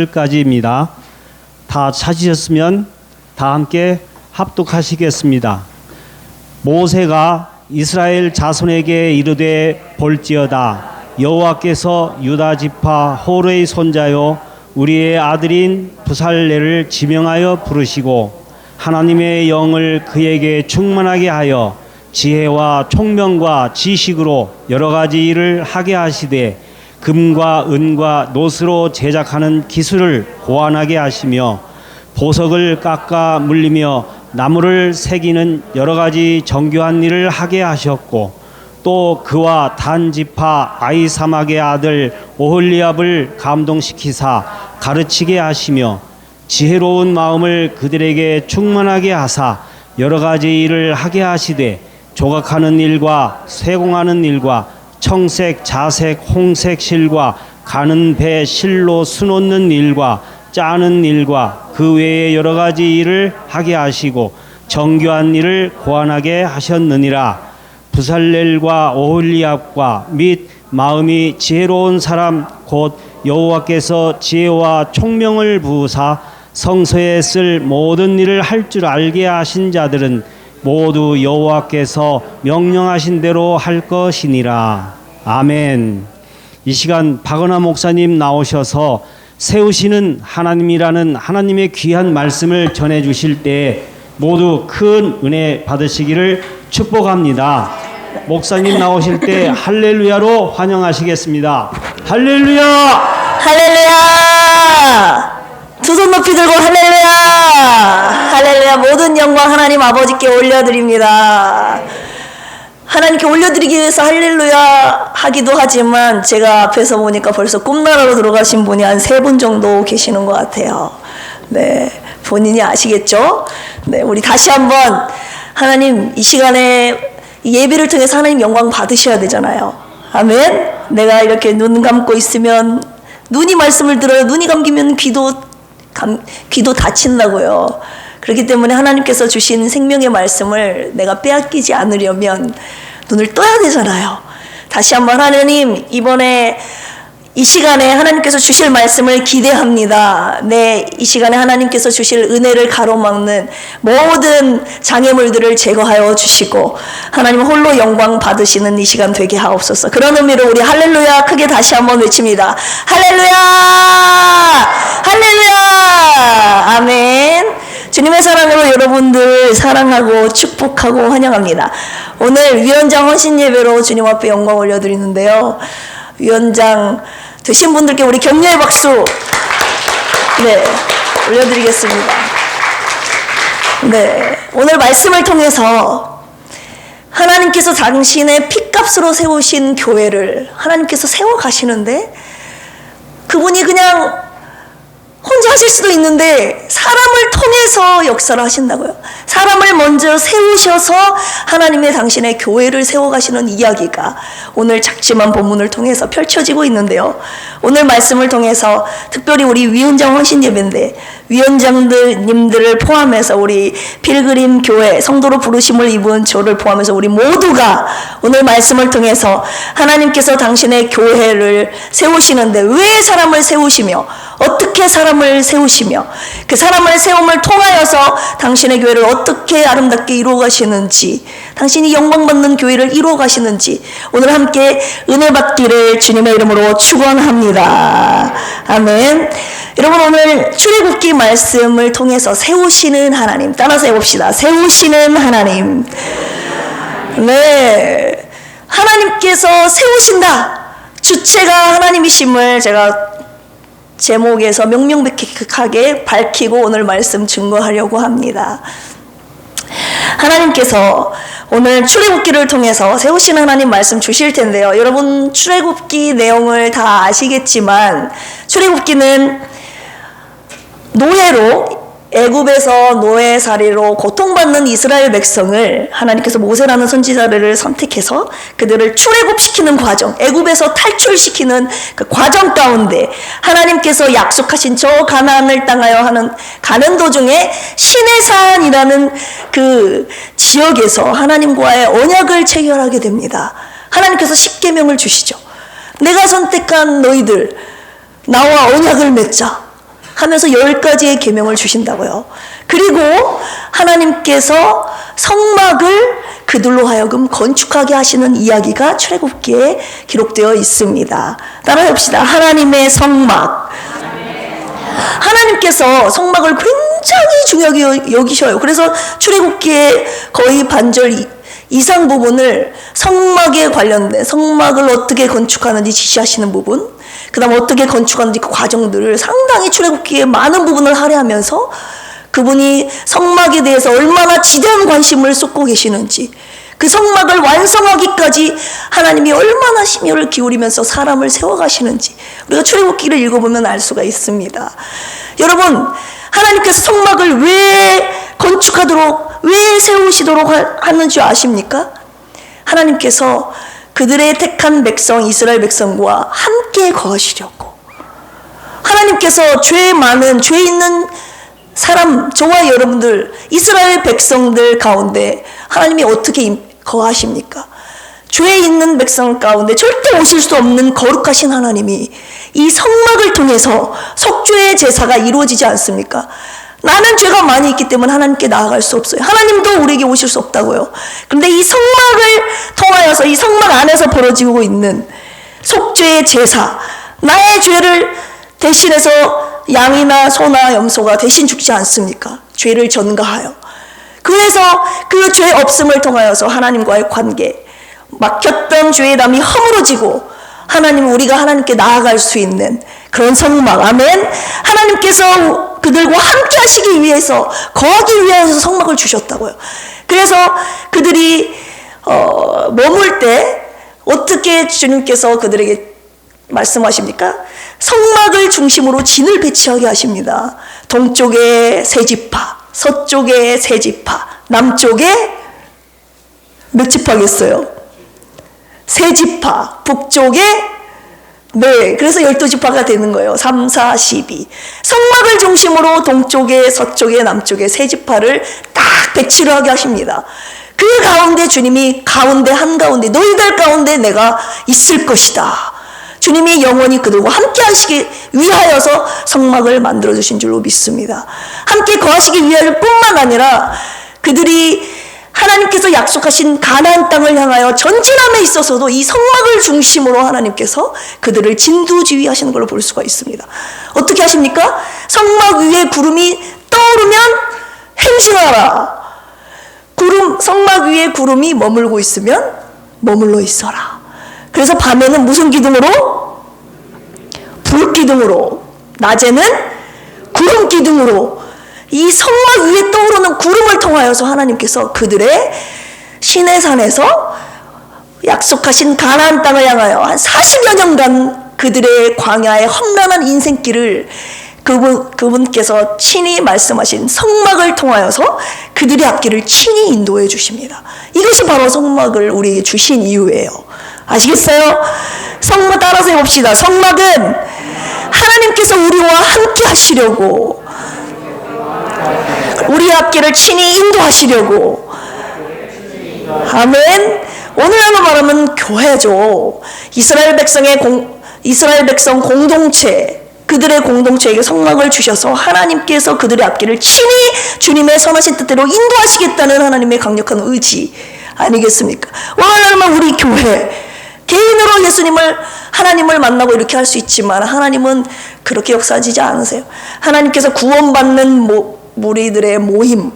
까지입니다. 다 찾으셨으면 다 함께 합독하시겠습니다. 모세가 이스라엘 자손에게 이르되 볼지어다 여호와께서 유다 지파 호르의 손자요 우리의 아들인 부살레를 지명하여 부르시고 하나님의 영을 그에게 충만하게 하여 지혜와 총명과 지식으로 여러 가지 일을 하게 하시되 금과 은과 노스로 제작하는 기술을 고안하게 하시며 보석을 깎아 물리며 나무를 새기는 여러 가지 정교한 일을 하게 하셨고 또 그와 단 지파 아히사막의 아들 오홀리압을 감동시키사 가르치게 하시며 지혜로운 마음을 그들에게 충만하게 하사 여러 가지 일을 하게 하시되 조각하는 일과 쇠공하는 일과 청색, 자색, 홍색 실과 가는 배 실로 수놓는 일과 짜는 일과 그 외에 여러 가지 일을 하게 하시고 정교한 일을 고안하게 하셨느니라. 부살렐과 오홀리압과 및 마음이 지혜로운 사람 곧 여호와께서 지혜와 총명을 부으사 성소에 쓸 모든 일을 할 줄 알게 하신 자들은 모두 여호와께서 명령하신 대로 할 것이니라. 아멘. 이 시간 박은하 목사님 나오셔서 세우시는 하나님이라는 하나님의 귀한 말씀을 전해 주실 때 모두 큰 은혜 받으시기를 축복합니다. 목사님 나오실 때 할렐루야로 환영하시겠습니다. 할렐루야! 할렐루야! 두 손 높이 들고 할렐루야! 할렐루야! 모든 영광 하나님 아버지께 올려드립니다. 하나님께 올려드리기 위해서 할렐루야 하기도 하지만 제가 앞에서 보니까 벌써 꿈나라로 들어가신 분이 한 3분 정도 계시는 것 같아요. 네, 본인이 아시겠죠? 네, 우리 다시 한번 하나님 이 시간에 예배를 통해서 하나님 영광 받으셔야 되잖아요. 아멘. 내가 이렇게 눈 감고 있으면 눈이 말씀을 들어요. 눈이 감기면 귀도 다친다고요. 그렇기 때문에 하나님께서 주신 생명의 말씀을 내가 빼앗기지 않으려면 눈을 떠야 되잖아요. 다시 한번 하나님 이번에 이 시간에 하나님께서 주실 말씀을 기대합니다. 네, 이 시간에 하나님께서 주실 은혜를 가로막는 모든 장애물들을 제거하여 주시고 하나님 홀로 영광 받으시는 이 시간 되게 하옵소서. 그런 의미로 우리 할렐루야 크게 다시 한번 외칩니다. 할렐루야! 할렐루야! 아멘. 주님의 사랑으로 여러분들 사랑하고 축복하고 환영합니다. 오늘 위원장 헌신 예배로 주님 앞에 영광 올려드리는데요. 위원장 되신 분들께 우리 격려의 박수 올려드리겠습니다. 네, 오늘 말씀을 통해서 하나님께서 당신의 핏값으로 세우신 교회를 하나님께서 세워가시는데 그분이 그냥 혼자 하실 수도 있는데 사람을 통해서 역사를 하신다고요. 사람을 먼저 세우셔서 하나님의 당신의 교회를 세워가시는 이야기가 오늘 작지만 본문을 통해서 펼쳐지고 있는데요. 오늘 말씀을 통해서 특별히 우리 위원장 헌신 예배인데 위원장님들을 포함해서 우리 필그림 교회 성도로 부르심을 입은 저를 포함해서 우리 모두가 오늘 말씀을 통해서 하나님께서 당신의 교회를 세우시는데 왜 사람을 세우시며 어떻게 사람을 세우시며 그 사람을 세움을 통하여서 당신의 교회를 어떻게 아름답게 이루어 가시는지 당신이 영광받는 교회를 이루어 가시는지 오늘 함께 은혜 받기를 주님의 이름으로 축원합니다. 아멘. 여러분 오늘 출애굽기 말씀을 통해서 세우시는 하나님 따라서 해봅시다. 세우시는 하나님. 네, 하나님께서 세우신다. 주체가 하나님이심을 제가 제목에서 명명백백하게 밝히고 오늘 말씀 증거하려고 합니다. 하나님께서 오늘 출애굽기를 통해서 세우신 하나님 말씀 주실 텐데요. 여러분 출애굽기 내용을 다 아시겠지만 출애굽기는 노예로 애굽에서 노예살이로 고통받는 이스라엘 백성을 하나님께서 모세라는 선지자를 선택해서 그들을 출애굽시키는 과정, 애굽에서 탈출시키는 그 과정 가운데 하나님께서 약속하신 저 가나안을 땅하여 가는 도중에 시내산이라는 그 지역에서 하나님과의 언약을 체결하게 됩니다. 하나님께서 십계명을 주시죠. 내가 선택한 너희들 나와 언약을 맺자. 하면서 10가지의 계명을 주신다고요. 그리고 하나님께서 성막을 그들로 하여금 건축하게 하시는 이야기가 출애굽기에 기록되어 있습니다. 따라해 봅시다. 하나님의 성막. 하나님께서 성막을 굉장히 중요하게 여기셔요. 그래서 출애굽기의 거의 반절 이상 부분을 성막에 관련된, 성막을 어떻게 건축하는지 지시하시는 부분, 그 다음 어떻게 건축하는지 그 과정들을 상당히 출애굽기의 많은 부분을 할애하면서 그분이 성막에 대해서 얼마나 지대한 관심을 쏟고 계시는지, 그 성막을 완성하기까지 하나님이 얼마나 심혈을 기울이면서 사람을 세워가시는지 우리가 출애굽기를 읽어보면 알 수가 있습니다. 여러분, 하나님께서 성막을 왜 건축하도록, 왜 세우시도록 하는지 아십니까? 하나님께서 그들의 택한 백성, 이스라엘 백성과 함께 거하시려고. 하나님께서 죄 많은, 죄 있는 사람, 저와 여러분들, 이스라엘 백성들 가운데 하나님이 어떻게 거하십니까? 죄 있는 백성 가운데 절대 오실 수 없는 거룩하신 하나님이 이 성막을 통해서 속죄의 제사가 이루어지지 않습니까? 나는 죄가 많이 있기 때문에 하나님께 나아갈 수 없어요. 하나님도 우리에게 오실 수 없다고요. 그런데 이 성막을 통하여서 이 성막 안에서 벌어지고 있는 속죄의 제사, 나의 죄를 대신해서 양이나 소나 염소가 대신 죽지 않습니까? 죄를 전가하여. 그래서 그 죄 없음을 통하여서 하나님과의 관계, 막혔던 죄의 담이 허물어지고 하나님, 우리가 하나님께 나아갈 수 있는 그런 성막. 아멘. 하나님께서 그들과 함께 하시기 위해서, 거하기 위해서 성막을 주셨다고요. 그래서 그들이 머물 때 어떻게 주님께서 그들에게 말씀하십니까? 성막을 중심으로 진을 배치하게 하십니다. 동쪽에 세 지파, 서쪽에 세 지파, 남쪽에 몇 지파겠어요? 세 지파, 북쪽에 네, 그래서 12지파가 되는 거예요. 3, 4, 12. 성막을 중심으로 동쪽에 서쪽에 남쪽에 세 지파를 딱 배치를 하게 하십니다. 그 가운데 주님이 가운데 한가운데 너희들 가운데 내가 있을 것이다. 주님이 영원히 그들과 함께 하시기 위하여서 성막을 만들어주신 줄로 믿습니다. 함께 거하시기 위할 뿐만 아니라 그들이 하나님께서 약속하신 가나안 땅을 향하여 전진함에 있어서도 이 성막을 중심으로 하나님께서 그들을 진두지휘하시는 걸로 볼 수가 있습니다. 어떻게 하십니까? 성막 위에 구름이 떠오르면 행진하라. 성막 위에 구름이 머물고 있으면 머물러 있어라. 그래서 밤에는 무슨 기둥으로? 불 기둥으로, 낮에는 구름 기둥으로, 이 성막 위에 떠오르는 구름을 통하여서 하나님께서 그들의 시내산에서 약속하신 가나안 땅을 향하여 한 40여 년간 그들의 광야의 험난한 인생길을 그분께서 친히 말씀하신 성막을 통하여서 그들의 앞길을 친히 인도해 주십니다. 이것이 바로 성막을 우리에게 주신 이유예요. 아시겠어요? 성막 따라서 해봅시다. 성막은 하나님께서 우리와 함께 하시려고, 우리 앞길을 친히 인도하시려고. 아멘. 오늘날로 말하면 교회죠. 이스라엘 백성 공동체, 그들의 공동체에게 성막을 주셔서 하나님께서 그들의 앞길을 친히 주님의 선하신 뜻대로 인도하시겠다는 하나님의 강력한 의지 아니겠습니까? 오늘날만 우리 교회 개인으로 하나님을 만나고 이렇게 할 수 있지만 하나님은 그렇게 역사하지 않으세요. 하나님께서 구원받는 무리들의 모임,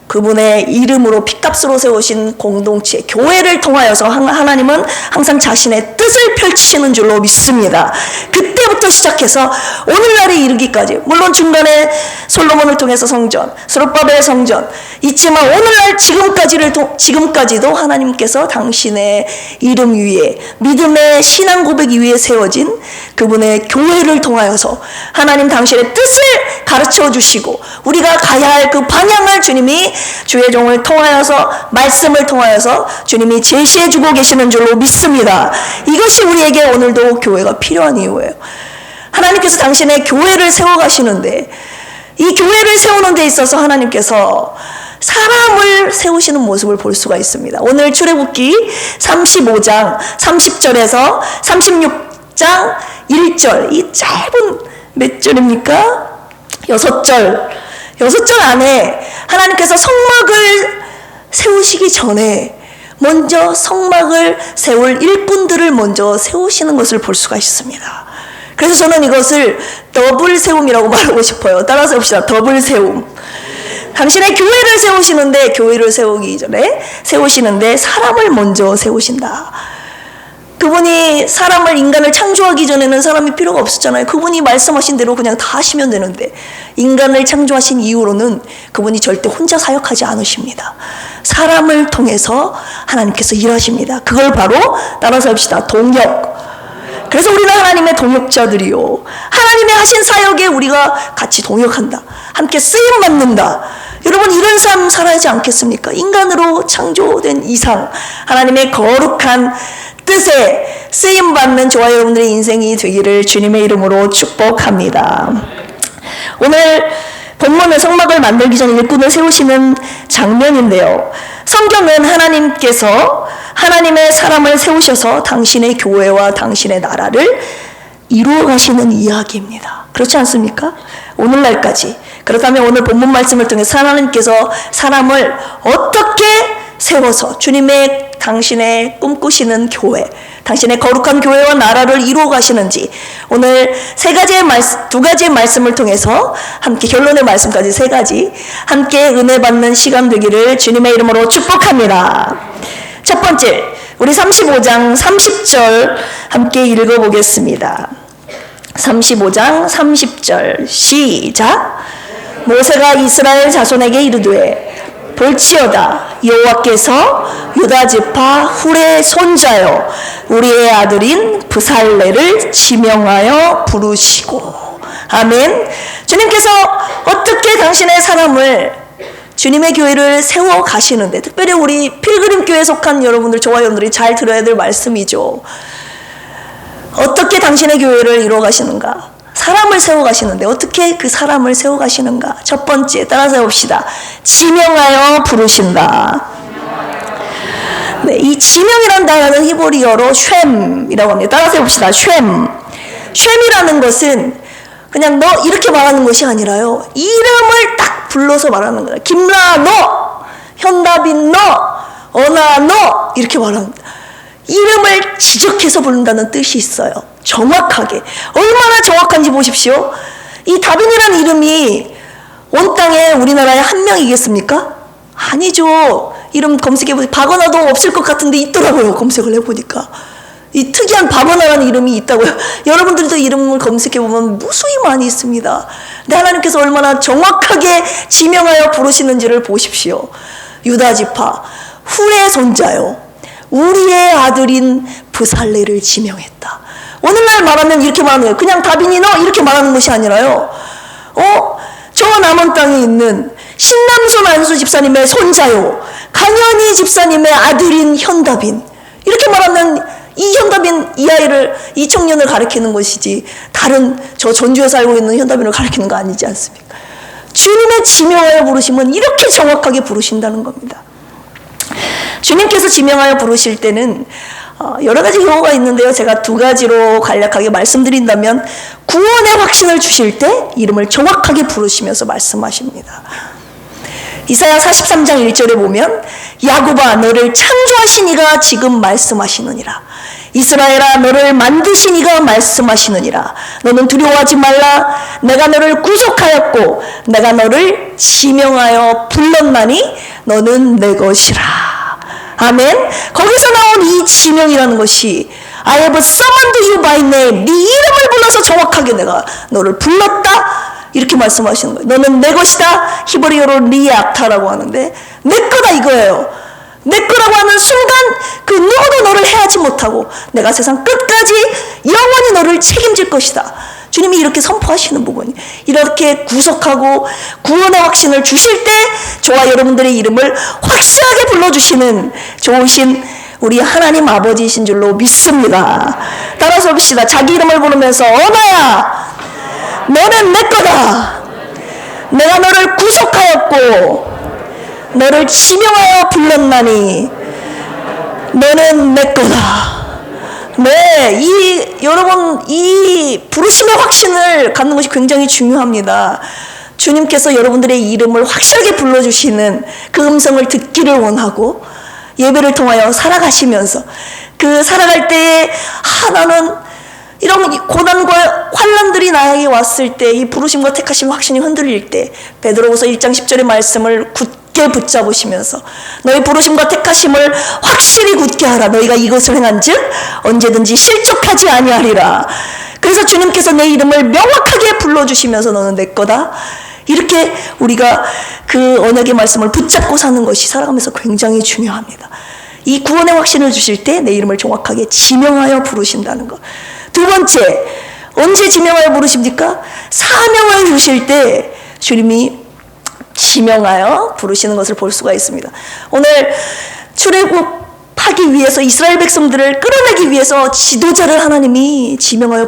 그분의 이름으로 피값으로 세우신 공동체, 교회를 통하여서 하나님은 항상 자신의 뜻을 펼치시는 줄로 믿습니다. 그때부터 시작해서 오늘날에 이르기까지, 물론 중간에 솔로몬을 통해서 성전, 스룹바벨의 성전 있지만 오늘날 지금까지도 하나님께서 당신의 이름 위에, 믿음의 신앙 고백 위에 세워진 그분의 교회를 통하여서 하나님 당신의 뜻을 가르쳐 주시고 우리가 가야 할 그 방향을 주님이 주의 종을 통하여서, 말씀을 통하여서 주님이 제시해 주고 계시는 줄로 믿습니다. 이것이 우리에게 오늘도 교회가 필요한 이유예요. 하나님께서 당신의 교회를 세워가시는데, 이 교회를 세우는 데 있어서 하나님께서 사람을 세우시는 모습을 볼 수가 있습니다. 오늘 출애굽기 35장 30절에서 36장 1절, 이 짧은 몇 절입니까? 6절 안에 하나님께서 성막을 세우시기 전에 먼저 성막을 세울 일꾼들을 먼저 세우시는 것을 볼 수가 있습니다. 그래서 저는 이것을 더블 세움이라고 말하고 싶어요. 따라서 해봅시다. 더블 세움. 당신의 교회를 세우시는데, 교회를 세우기 전에 세우시는데 사람을 먼저 세우신다. 그분이 사람을, 인간을 창조하기 전에는 사람이 필요가 없었잖아요. 그분이 말씀하신 대로 그냥 다 하시면 되는데, 인간을 창조하신 이후로는 그분이 절대 혼자 사역하지 않으십니다. 사람을 통해서 하나님께서 일하십니다. 그걸 바로 따라서 합시다. 동역. 그래서 우리는 하나님의 동역자들이요, 하나님의 하신 사역에 우리가 같이 동역한다, 함께 쓰임받는다. 여러분, 이런 삶 살아야지 않겠습니까? 인간으로 창조된 이상 하나님의 거룩한 뜻에 쓰임받는 저와 여러분들의 인생이 되기를 주님의 이름으로 축복합니다. 오늘 본문은 성막을 만들기 전 일꾼을 세우시는 장면인데요, 성경은 하나님께서 하나님의 사람을 세우셔서 당신의 교회와 당신의 나라를 이루어 가시는 이야기입니다. 그렇지 않습니까? 오늘날까지. 그렇다면 오늘 본문 말씀을 통해서 하나님께서 사람을 어떻게 세워서 주님의, 당신의 꿈꾸시는 교회, 당신의 거룩한 교회와 나라를 이루어 가시는지, 오늘 두 가지의 말씀을 통해서 함께, 결론의 말씀까지 3가지 함께 은혜 받는 시간 되기를 주님의 이름으로 축복합니다. 첫 번째, 우리 35장 30절 함께 읽어보겠습니다. 35장 30절 시작. 모세가 이스라엘 자손에게 이르되, 볼지어다, 여호와께서 유다 지파 훌의 손자요 우리의 아들인 브살레를 지명하여 부르시고. 아멘. 주님께서 어떻게 당신의 사람을, 주님의 교회를 세워 가시는데, 특별히 우리 필그림 교회에 속한 여러분들, 저와 여러분들이 잘 들어야 될 말씀이죠. 어떻게 당신의 교회를 이루어 가시는가? 사람을 세워 가시는데 어떻게 그 사람을 세워 가시는가? 첫 번째, 따라서 해봅시다. 지명하여 부르신다. 네, 이 지명이란 단어는 히브리어로 쉔이라고 합니다. 따라서 해봅시다. 쉔이라는 것은 그냥 너 이렇게 말하는 것이 아니라요, 이름을 딱 불러서 말하는 거예요. 김라 너, 현답인 너, 어나 너, 이렇게 말합니다. 이름을 지적해서 부른다는 뜻이 있어요. 정확하게. 얼마나 정확한지 보십시오. 이 다빈이라는 이름이 온 땅에 우리나라에 한 명이겠습니까? 아니죠. 이름 검색해보세요. 바거나도 없을 것 같은데 있더라고요. 검색을 해보니까. 이 특이한 바거나라는 이름이 있다고요. 여러분들도 이름을 검색해보면 무수히 많이 있습니다. 근데 하나님께서 얼마나 정확하게 지명하여 부르시는지를 보십시오. 유다 지파 훌의 손자요 우리의 아들인 브살레를 지명했다. 오늘날 말하면 이렇게 말하는 거예요. 그냥 다빈이 너 이렇게 말하는 것이 아니라요, 저 남은 땅에 있는 신남손 안수 집사님의 손자요 강현희 집사님의 아들인 현답인, 이렇게 말하면 이 현답인, 이 아이를, 이 청년을 가리키는 것이지, 다른 저 전주에 살고 있는 현답인을 가리키는 거 아니지 않습니까? 주님의 지명하여 부르시면 이렇게 정확하게 부르신다는 겁니다. 주님께서 지명하여 부르실 때는 여러 가지 경우가 있는데요, 제가 2가지로 간략하게 말씀드린다면, 구원의 확신을 주실 때 이름을 정확하게 부르시면서 말씀하십니다. 이사야 43장 1절에 보면, 야곱아 너를 창조하신 이가 지금 말씀하시느니라. 이스라엘아 너를 만드신 이가 말씀하시느니라. 너는 두려워하지 말라. 내가 너를 구속하였고 내가 너를 지명하여 불렀나니 너는 내 것이라. 아멘. 거기서 나온 이 지명이라는 것이 I have summoned you by name. 네 이름을 불러서 정확하게 내가 너를 불렀다, 이렇게 말씀하시는 거예요. 너는 내 것이다. 히브리어로 리아타라고 하는데 내 거다 이거예요. 내 거라고 하는 순간 그 누구도 너를 해하지 못하고 내가 세상 끝까지 영원히 너를 책임질 것이다. 주님이 이렇게 선포하시는 부분이, 이렇게 구속하고 구원의 확신을 주실 때 저와 여러분들의 이름을 확실하게 불러주시는 좋으신 우리 하나님 아버지이신 줄로 믿습니다. 따라서 봅시다. 자기 이름을 부르면서 언어야 너는 내 거다. 내가 너를 구속하였고 너를 지명하여 불렀나니 너는 내 거다. 네, 여러분 이 부르심의 확신을 갖는 것이 굉장히 중요합니다. 주님께서 여러분들의 이름을 확실하게 불러주시는 그 음성을 듣기를 원하고 예배를 통하여 살아가시면서 그 살아갈 때에 나는 이런 고난과 환난들이 나에게 왔을 때 이 부르심과 택하심 확신이 흔들릴 때 베드로후서 1장 10절의 말씀을 굳게 붙잡으시면서 너희 부르심과 택하심을 확실히 굳게 하라. 너희가 이것을 행한즉 언제든지 실족하지 아니하리라. 그래서 주님께서 내 이름을 명확하게 불러주시면서 너는 내 거다. 이렇게 우리가 그 언약의 말씀을 붙잡고 사는 것이 살아가면서 굉장히 중요합니다. 이 구원의 확신을 주실 때 내 이름을 정확하게 지명하여 부르신다는 것. 두 번째, 언제 지명하여 부르십니까? 사명을 주실 때 주님이 지명하여 부르시는 것을 볼 수가 있습니다. 오늘 출애굽하기 위해서 이스라엘 백성들을 끌어내기 위해서 지도자를 하나님이 지명하여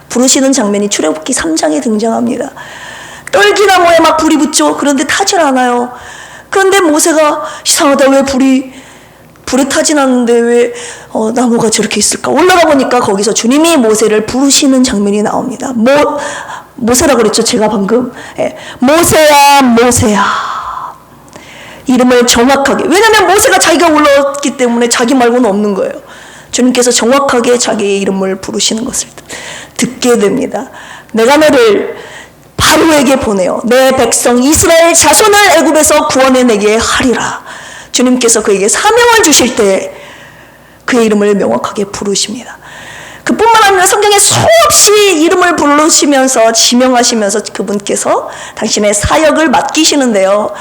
부르시는 장면이 출애굽기 3장에 등장합니다. 떨기나무에 막 불이 붙죠. 그런데 타질 않아요. 그런데 모세가 이상하다. 왜 불에 타진 않는데 왜 나무가 저렇게 있을까? 올라가 보니까 거기서 주님이 모세를 부르시는 장면이 나옵니다. 모세라고 그랬죠. 제가 방금. 모세야 모세야. 이름을 정확하게. 왜냐하면 모세가 자기가 올라왔기 때문에 자기 말고는 없는 거예요. 주님께서 정확하게 자기의 이름을 부르시는 것을 듣게 됩니다. 내가 너를 바로에게 보내어 내 백성 이스라엘 자손을 애굽에서 구원해내게 하리라. 주님께서 그에게 사명을 주실 때 그의 이름을 명확하게 부르십니다. 그뿐만 아니라 성경에 수없이 이름을 부르시면서 지명하시면서 그분께서 당신의 사역을 맡기시는데요.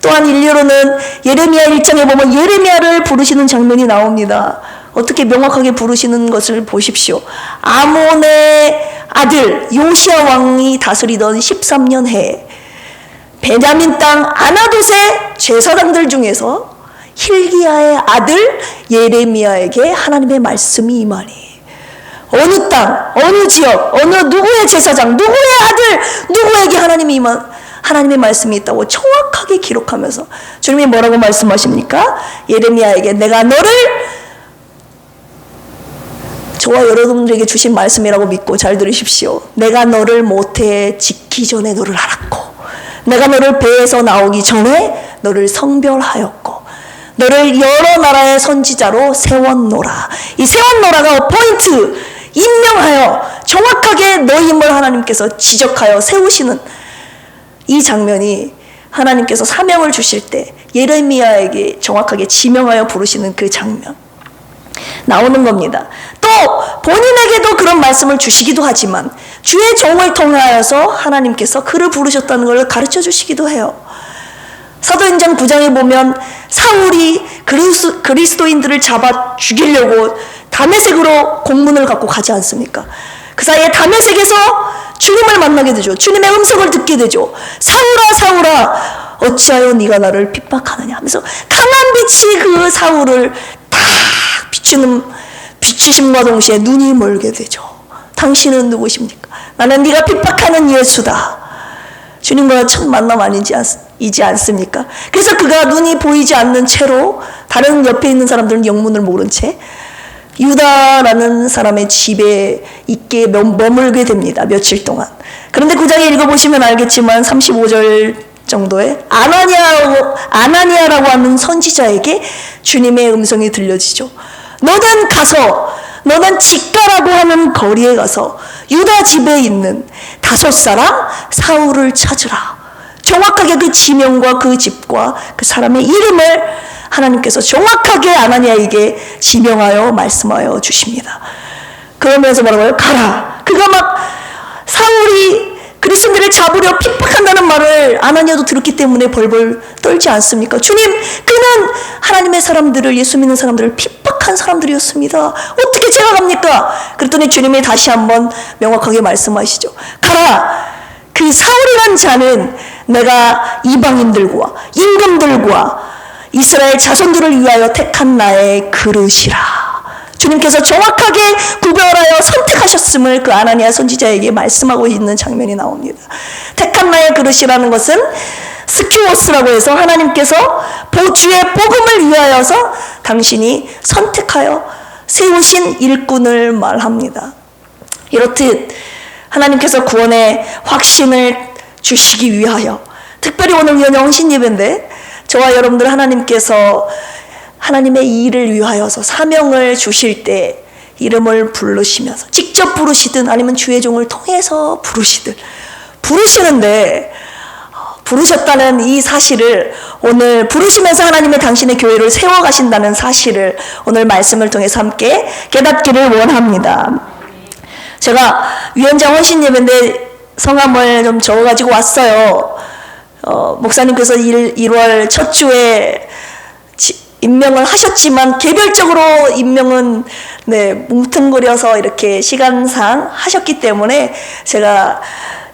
또한 일례로는 예레미야 1장에 보면 예레미야를 부르시는 장면이 나옵니다. 어떻게 명확하게 부르시는 것을 보십시오. 아몬의 아들 요시야 왕이 다스리던 13년 해에 베냐민 땅 아나돗의 제사장들 중에서 hil기야의 아들 예레미야에게 하나님의 말씀이 임하니 어느 땅, 어느 지역, 어느 누구의 제사장, 누구의 아들, 누구에게 하나님의 말씀이 있다고 정확하게 기록하면서 주님이 뭐라고 말씀하십니까? 예레미야에게 내가 너를 저와 여러분들에게 주신 말씀이라고 믿고 잘 들으십시오. 내가 너를 모태에 짓기 전에 너를 알았고 내가 너를 배에서 나오기 전에 너를 성별하였고 너를 여러 나라의 선지자로 세웠노라. 이 세웠노라가 포인트, 임명하여 정확하게 너임을 하나님께서 지적하여 세우시는 이 장면이 하나님께서 사명을 주실 때 예레미야에게 정확하게 지명하여 부르시는 그 장면 나오는 겁니다. 또 본인에게도 그런 말씀을 주시기도 하지만 주의 종을 통하여서 하나님께서 그를 부르셨다는 걸 가르쳐 주시기도 해요. 사도행전 9장에 보면 사울이 그리스도인들을 잡아 죽이려고 다메섹으로 공문을 갖고 가지 않습니까? 그 사이에 다메섹에서 주님을 만나게 되죠. 주님의 음성을 듣게 되죠. 사울아 사울아 어찌하여 네가 나를 핍박하느냐 하면서 강한 빛이 그 사울을 딱 비추심과 동시에 눈이 멀게 되죠. 당신은 누구십니까? 나는 네가 핍박하는 예수다. 주님과 첫 만남 아니지 않습니까? 그래서 그가 눈이 보이지 않는 채로 다른 옆에 있는 사람들은 영문을 모른 채 유다라는 사람의 집에 있게 머물게 됩니다. 며칠 동안. 그런데 9장에 읽어보시면 알겠지만 35절 정도에 아나니아라고 하는 선지자에게 주님의 음성이 들려지죠. 너는 직가라고 하는 거리에 가서 유다 집에 있는 5사람 사울을 찾으라. 정확하게 그 지명과 그 집과 그 사람의 이름을 하나님께서 정확하게 아나니아에게 지명하여 말씀하여 주십니다. 그러면서 뭐라고요? 가라. 그가 막 사울이 그리스도인들을 잡으려 핍박한다는 말을 아나니아도 들었기 때문에 벌벌 떨지 않습니까? 주님, 그는 하나님의 사람들을, 예수 믿는 사람들을 핍박한 사람들이었습니다. 어떻게 제가 갑니까? 그랬더니 주님이 다시 한번 명확하게 말씀하시죠. 가라. 그 사울이란 자는 내가 이방인들과 임금들과 이스라엘 자손들을 위하여 택한 나의 그릇이라. 주님께서 정확하게 구별하여 선택하셨음을 그 아나니아 선지자에게 말씀하고 있는 장면이 나옵니다. 택한 나의 그릇이라는 것은 스큐오스라고 해서 하나님께서 주의 복음을 위하여서 당신이 선택하여 세우신 일꾼을 말합니다. 이렇듯 하나님께서 구원의 확신을 주시기 위하여, 특별히 오늘 위원장 헌신 예배인데 저와 여러분들 하나님께서 하나님의 일을 위하여서 사명을 주실 때 이름을 부르시면서 직접 부르시든 아니면 주의 종을 통해서 부르시든 부르시는데, 부르셨다는 이 사실을 오늘 부르시면서 하나님의 당신의 교회를 세워가신다는 사실을 오늘 말씀을 통해서 함께 깨닫기를 원합니다. 제가 위원장 헌신 예배인데 성함을 좀 적어가지고 왔어요. 목사님께서 1월 첫 주에 임명을 하셨지만 개별적으로 임명은 뭉뚱그려서 이렇게 시간상 하셨기 때문에 제가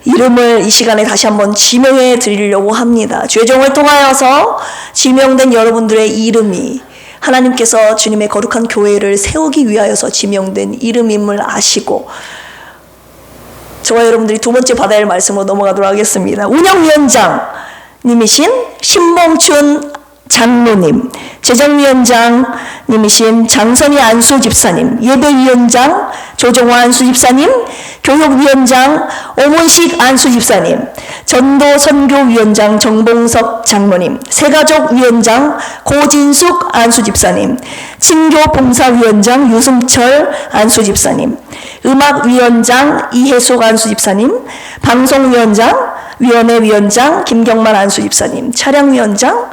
이름을 이 시간에 다시 한번 지명해 드리려고 합니다. 주의 종을 통하여서 지명된 여러분들의 이름이 하나님께서 주님의 거룩한 교회를 세우기 위하여서 지명된 이름임을 아시고, 저와 여러분들이 두 번째 받아야 할 말씀으로 넘어가도록 하겠습니다. 운영위원장님이신 신봉춘 장로님, 재정위원장님이신 장선희 안수집사님, 예배위원장 조정화 안수집사님, 교육위원장 오문식 안수집사님, 전도선교위원장 정봉석 장로님, 세가족위원장 고진숙 안수집사님, 친교봉사위원장 유승철 안수집사님, 음악위원장 이혜숙 안수집사님, 방송위원장 위원회위원장 김경만 안수집사님, 차량위원장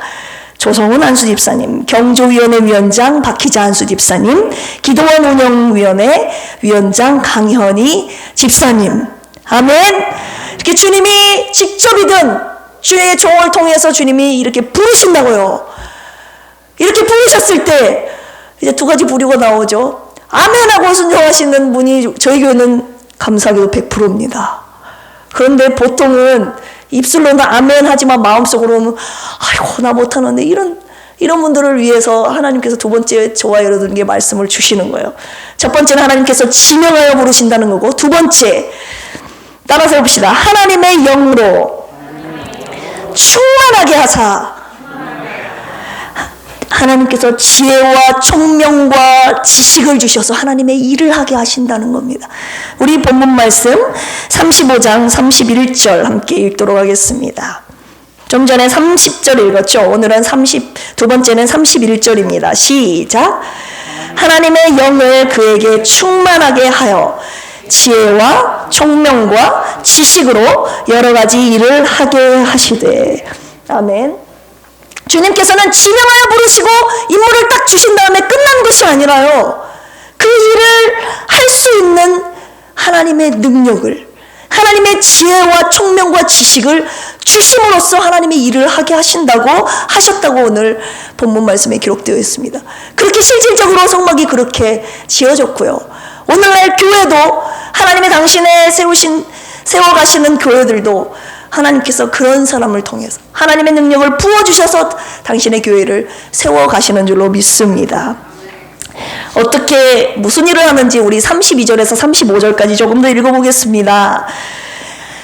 조성훈 안수집사님, 경조위원회 위원장 박희자 안수집사님, 기도원 운영위원회 위원장 강현희 집사님. 아멘. 이렇게 주님이 직접이든 주의 종을 통해서 주님이 이렇게 부르신다고요. 이렇게 부르셨을 때 이제 두 가지 부류가 나오죠. 아멘하고 순종하시는 분이 저희 교회는 감사하게도 100%입니다. 그런데 보통은 입술로는 아멘 하지만 마음속으로는 아이고 나 못하는데, 이런 분들을 위해서 하나님께서 두 번째 저와 여러분에게 말씀을 주시는 거예요. 첫 번째는 하나님께서 지명하여 부르신다는 거고, 두 번째 따라서 해봅시다. 하나님의 영으로 충만하게 하사, 하나님께서 지혜와 총명과 지식을 주셔서 하나님의 일을 하게 하신다는 겁니다. 우리 본문 말씀 35장 31절 함께 읽도록 하겠습니다. 좀 전에 30절 읽었죠. 오늘은 두 번째는 31절입니다. 시작. 하나님의 영을 그에게 충만하게 하여 지혜와 총명과 지식으로 여러 가지 일을 하게 하시되. 아멘. 주님께서는 지명하여 부르시고 임무를 딱 주신 다음에 끝난 것이 아니라요, 그 일을 할 수 있는 하나님의 능력을, 하나님의 지혜와 총명과 지식을 주심으로써 하나님의 일을 하게 하셨다고 오늘 본문 말씀에 기록되어 있습니다. 그렇게 실질적으로 성막이 그렇게 지어졌고요. 오늘날 교회도 하나님의 당신의 세워가시는 교회들도 하나님께서 그런 사람을 통해서 하나님의 능력을 부어주셔서 당신의 교회를 세워가시는 줄로 믿습니다. 어떻게 무슨 일을 하는지 우리 32절에서 35절까지 조금 더 읽어보겠습니다.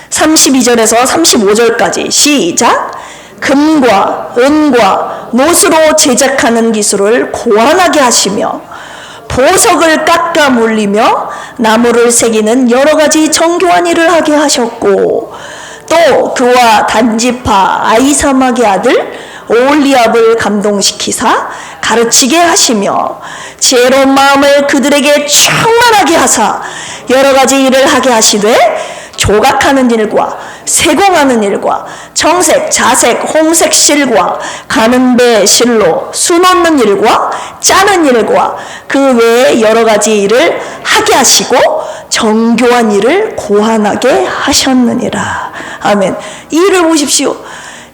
32절에서 35절까지 시작. 금과 은과 못으로 제작하는 기술을 고안하게 하시며 보석을 깎아 물리며 나무를 새기는 여러 가지 정교한 일을 하게 하셨고, 또 그와 단지파 아이사막의 아들 오홀리압을 감동시키사 가르치게 하시며 지혜로운 마음을 그들에게 충만하게 하사 여러 가지 일을 하게 하시되, 조각하는 일과 세공하는 일과 정색, 자색, 홍색 실과 가는 배 실로 수놓는 일과 짜는 일과 그 외에 여러 가지 일을 하게 하시고 정교한 일을 고안하게 하셨느니라. 아멘. 이 일을 보십시오.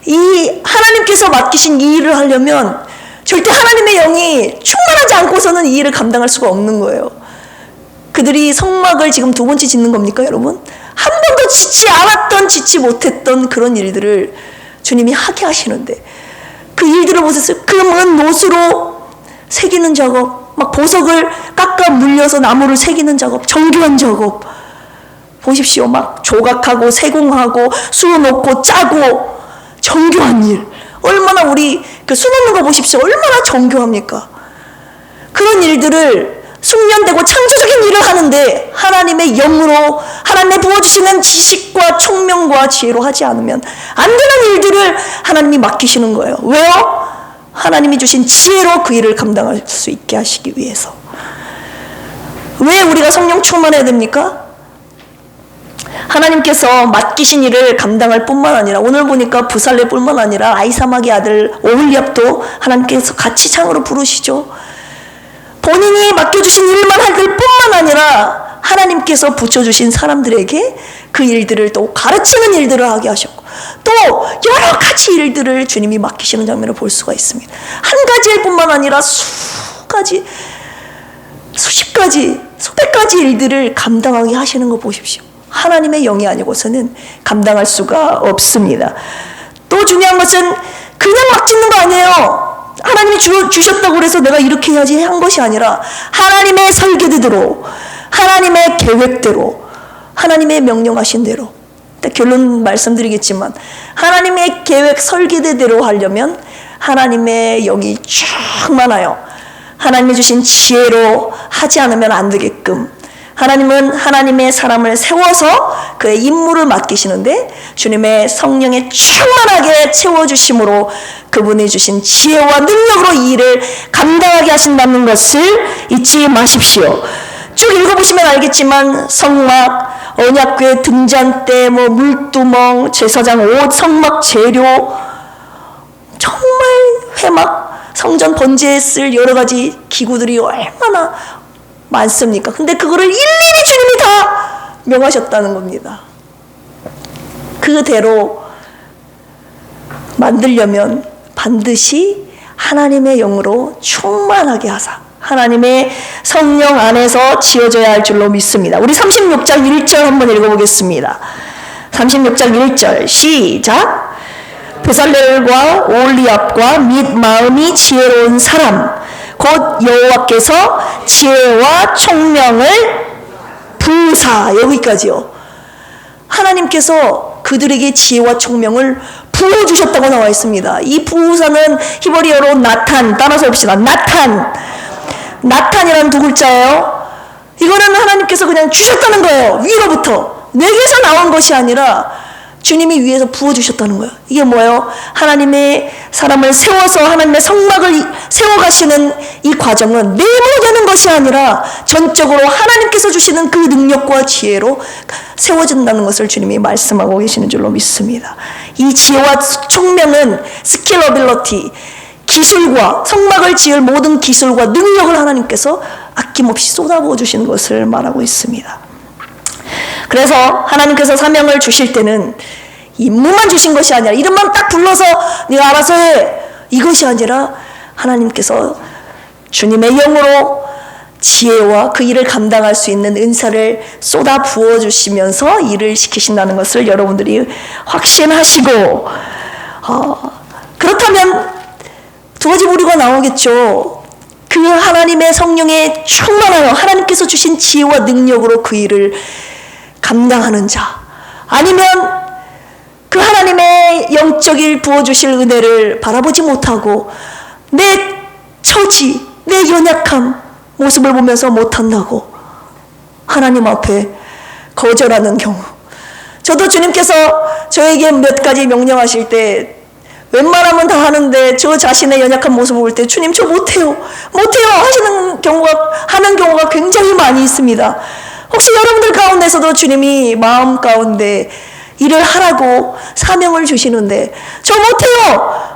이 하나님께서 맡기신 이 일을 하려면 절대 하나님의 영이 충만하지 않고서는 이 일을 감당할 수가 없는 거예요. 그들이 성막을 지금 두 번째 짓는 겁니까, 여러분? 한 번도 짓지 않았던, 짓지 못했던 그런 일들을 주님이 하게 하시는데, 그 일들을 보셨어요. 금은 못으로 새기는 작업, 막 보석을 깎아 물려서 나무를 새기는 작업, 정교한 작업. 보십시오. 막 조각하고 세공하고 수놓고 짜고 정교한 일. 얼마나 우리 그 수놓는 거 보십시오. 얼마나 정교합니까? 그런 일들을 숙련되고 창조적인 일을 하는데 하나님의 영으로 하나님의 부어주시는 지식과 총명과 지혜로 하지 않으면 안 되는 일들을 하나님이 맡기시는 거예요. 왜요? 하나님이 주신 지혜로 그 일을 감당할 수 있게 하시기 위해서. 왜 우리가 성령 충만해야 됩니까? 하나님께서 맡기신 일을 감당할 뿐만 아니라 오늘 보니까 부살레 뿐만 아니라 아이사막의 아들 오홀리압도 하나님께서 같이 창으로 부르시죠. 본인이 맡겨주신 일만 할 뿐만 아니라 하나님께서 붙여주신 사람들에게 그 일들을 또 가르치는 일들을 하게 하셨고 또 여러 가지 일들을 주님이 맡기시는 장면을 볼 수가 있습니다. 한 가지 일뿐만 아니라 수십 가지, 수백 가지 일들을 감당하게 하시는 거 보십시오. 하나님의 영이 아니고서는 감당할 수가 없습니다. 또 중요한 것은 그냥 막 짓는 거 아니에요. 하나님이 주셨다고 그래서 내가 이렇게 해야지 한 것이 아니라 하나님의 설계대로, 하나님의 계획대로, 하나님의 명령하신 대로. 결론 말씀드리겠지만 하나님의 계획 설계대로 하려면 하나님의 영이 충만하여 하나님이 주신 지혜로 하지 않으면 안 되게끔 하나님은 하나님의 사람을 세워서 그의 임무를 맡기시는데 주님의 성령에 충만하게 채워주심으로 그분이 주신 지혜와 능력으로 이 일을 감당하게 하신다는 것을 잊지 마십시오. 쭉 읽어보시면 알겠지만 성막, 언약궤 등잔대, 물두멍, 제사장 옷, 성막 재료, 정말 회막, 성전 번제에 쓸 여러 가지 기구들이 얼마나 많습니까? 근데 그거를 일일이 주님이 다 명하셨다는 겁니다. 그대로 만들려면 반드시 하나님의 영으로 충만하게 하사 하나님의 성령 안에서 지어져야 할 줄로 믿습니다. 우리 36장 1절 한번 읽어보겠습니다. 36장 1절 시작. 베살렐과 오홀리압과 및 마음이 지혜로운 사람 곧 여호와께서 지혜와 총명을 부으사. 여기까지요. 하나님께서 그들에게 지혜와 총명을 부어주셨다고 나와 있습니다. 이 부으사는 히브리어로 나탄, 따라서 봅시다. 나탄이라는 두 글자예요. 이거는 하나님께서 그냥 주셨다는 거예요. 위로부터. 내게서 나온 것이 아니라 주님이 위에서 부어주셨다는 거예요. 이게 뭐예요? 하나님의 사람을 세워서 하나님의 성막을 세워가시는 이 과정은 내 힘으로 되는 것이 아니라 전적으로 하나님께서 주시는 그 능력과 지혜로 세워진다는 것을 주님이 말씀하고 계시는 줄로 믿습니다. 이 지혜와 총명은 스킬어빌러티, 기술과 성막을 지을 모든 기술과 능력을 하나님께서 아낌없이 쏟아부어 주시는 것을 말하고 있습니다. 그래서 하나님께서 사명을 주실 때는 임무만 주신 것이 아니라 이름만 딱 불러서 네가 알아서 해 이것이 아니라 하나님께서 주님의 영으로 지혜와 그 일을 감당할 수 있는 은사를 쏟아 부어주시면서 일을 시키신다는 것을 여러분들이 확신하시고 그렇다면 두 가지 부류가 나오겠죠. 그 하나님의 성령에 충만하여 하나님께서 주신 지혜와 능력으로 그 일을 감당하는 자, 아니면 그 하나님의 영적일 부어주실 은혜를 바라보지 못하고 내 처지, 내 연약함 모습을 보면서 못한다고 하나님 앞에 거절하는 경우. 저도 주님께서 저에게 몇 가지 명령하실 때 웬만하면 다 하는데 저 자신의 연약한 모습을 볼 때 주님 저 못해요 하는 경우가 굉장히 많이 있습니다. 혹시 여러분들 가운데서도 주님이 마음 가운데 일을 하라고 사명을 주시는데 저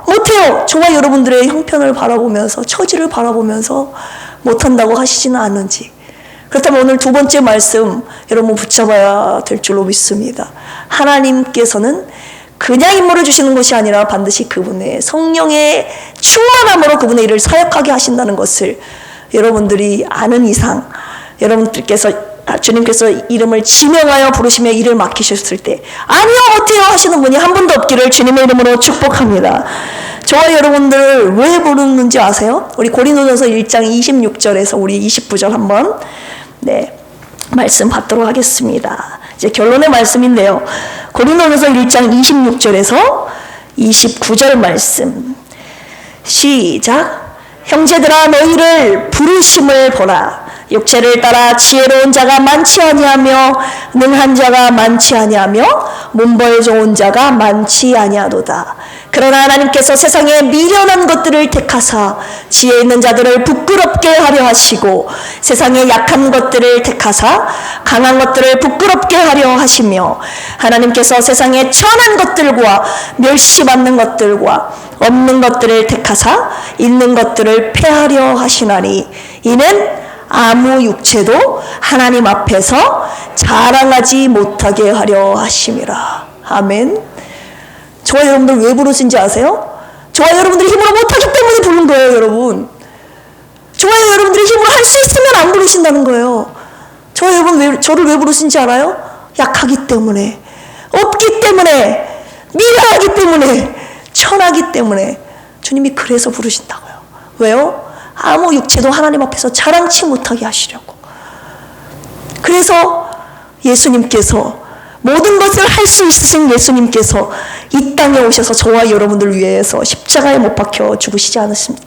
못해요 저와 여러분들의 형편을 바라보면서 처지를 바라보면서 못한다고 하시지는 않은지, 그렇다면 오늘 두 번째 말씀 여러분 붙잡아야 될 줄로 믿습니다. 하나님께서는 그냥 임무를 주시는 것이 아니라 반드시 그분의 성령의 충만함으로 그분의 일을 사역하게 하신다는 것을 여러분들이 아는 이상 주님께서 이름을 지명하여 부르시며 일을 맡기셨을 때 아니요 못해요 하시는 분이 한 분도 없기를 주님의 이름으로 축복합니다. 저와 여러분들을 왜 부르는지 아세요? 우리 고린도전서 1장 26절에서 우리 29절 한번 말씀 받도록 하겠습니다. 이제 결론의 말씀인데요. 고린도전서 1장 26절에서 29절 말씀 시작. 형제들아 너희를 부르심을 보라. 육체를 따라 지혜로운 자가 많지 아니하며 능한 자가 많지 아니하며 문벌 좋은 자가 많지 아니하도다. 그러나 하나님께서 세상에 미련한 것들을 택하사 지혜 있는 자들을 부끄럽게 하려 하시고 세상에 약한 것들을 택하사 강한 것들을 부끄럽게 하려 하시며 하나님께서 세상에 천한 것들과 멸시받는 것들과 없는 것들을 택하사 있는 것들을 패하려 하시나니 이는 아무 육체도 하나님 앞에서 자랑하지 못하게 하려 하심이라. 아멘. 저와 여러분들 왜 부르신지 아세요? 저와 여러분들이 힘으로 못하기 때문에 부른 거예요, 여러분. 저와 여러분들이 힘으로 할 수 있으면 안 부르신다는 거예요. 저와 여러분 저를 왜 부르신지 알아요? 약하기 때문에, 없기 때문에, 미련하기 때문에, 천하기 때문에 주님이 그래서 부르신다고요. 왜요? 아무 육체도 하나님 앞에서 자랑치 못하게 하시려고. 그래서 예수님께서 모든 것을 할 수 있으신 예수님께서 이 땅에 오셔서 저와 여러분들 위해서 십자가에 못 박혀 죽으시지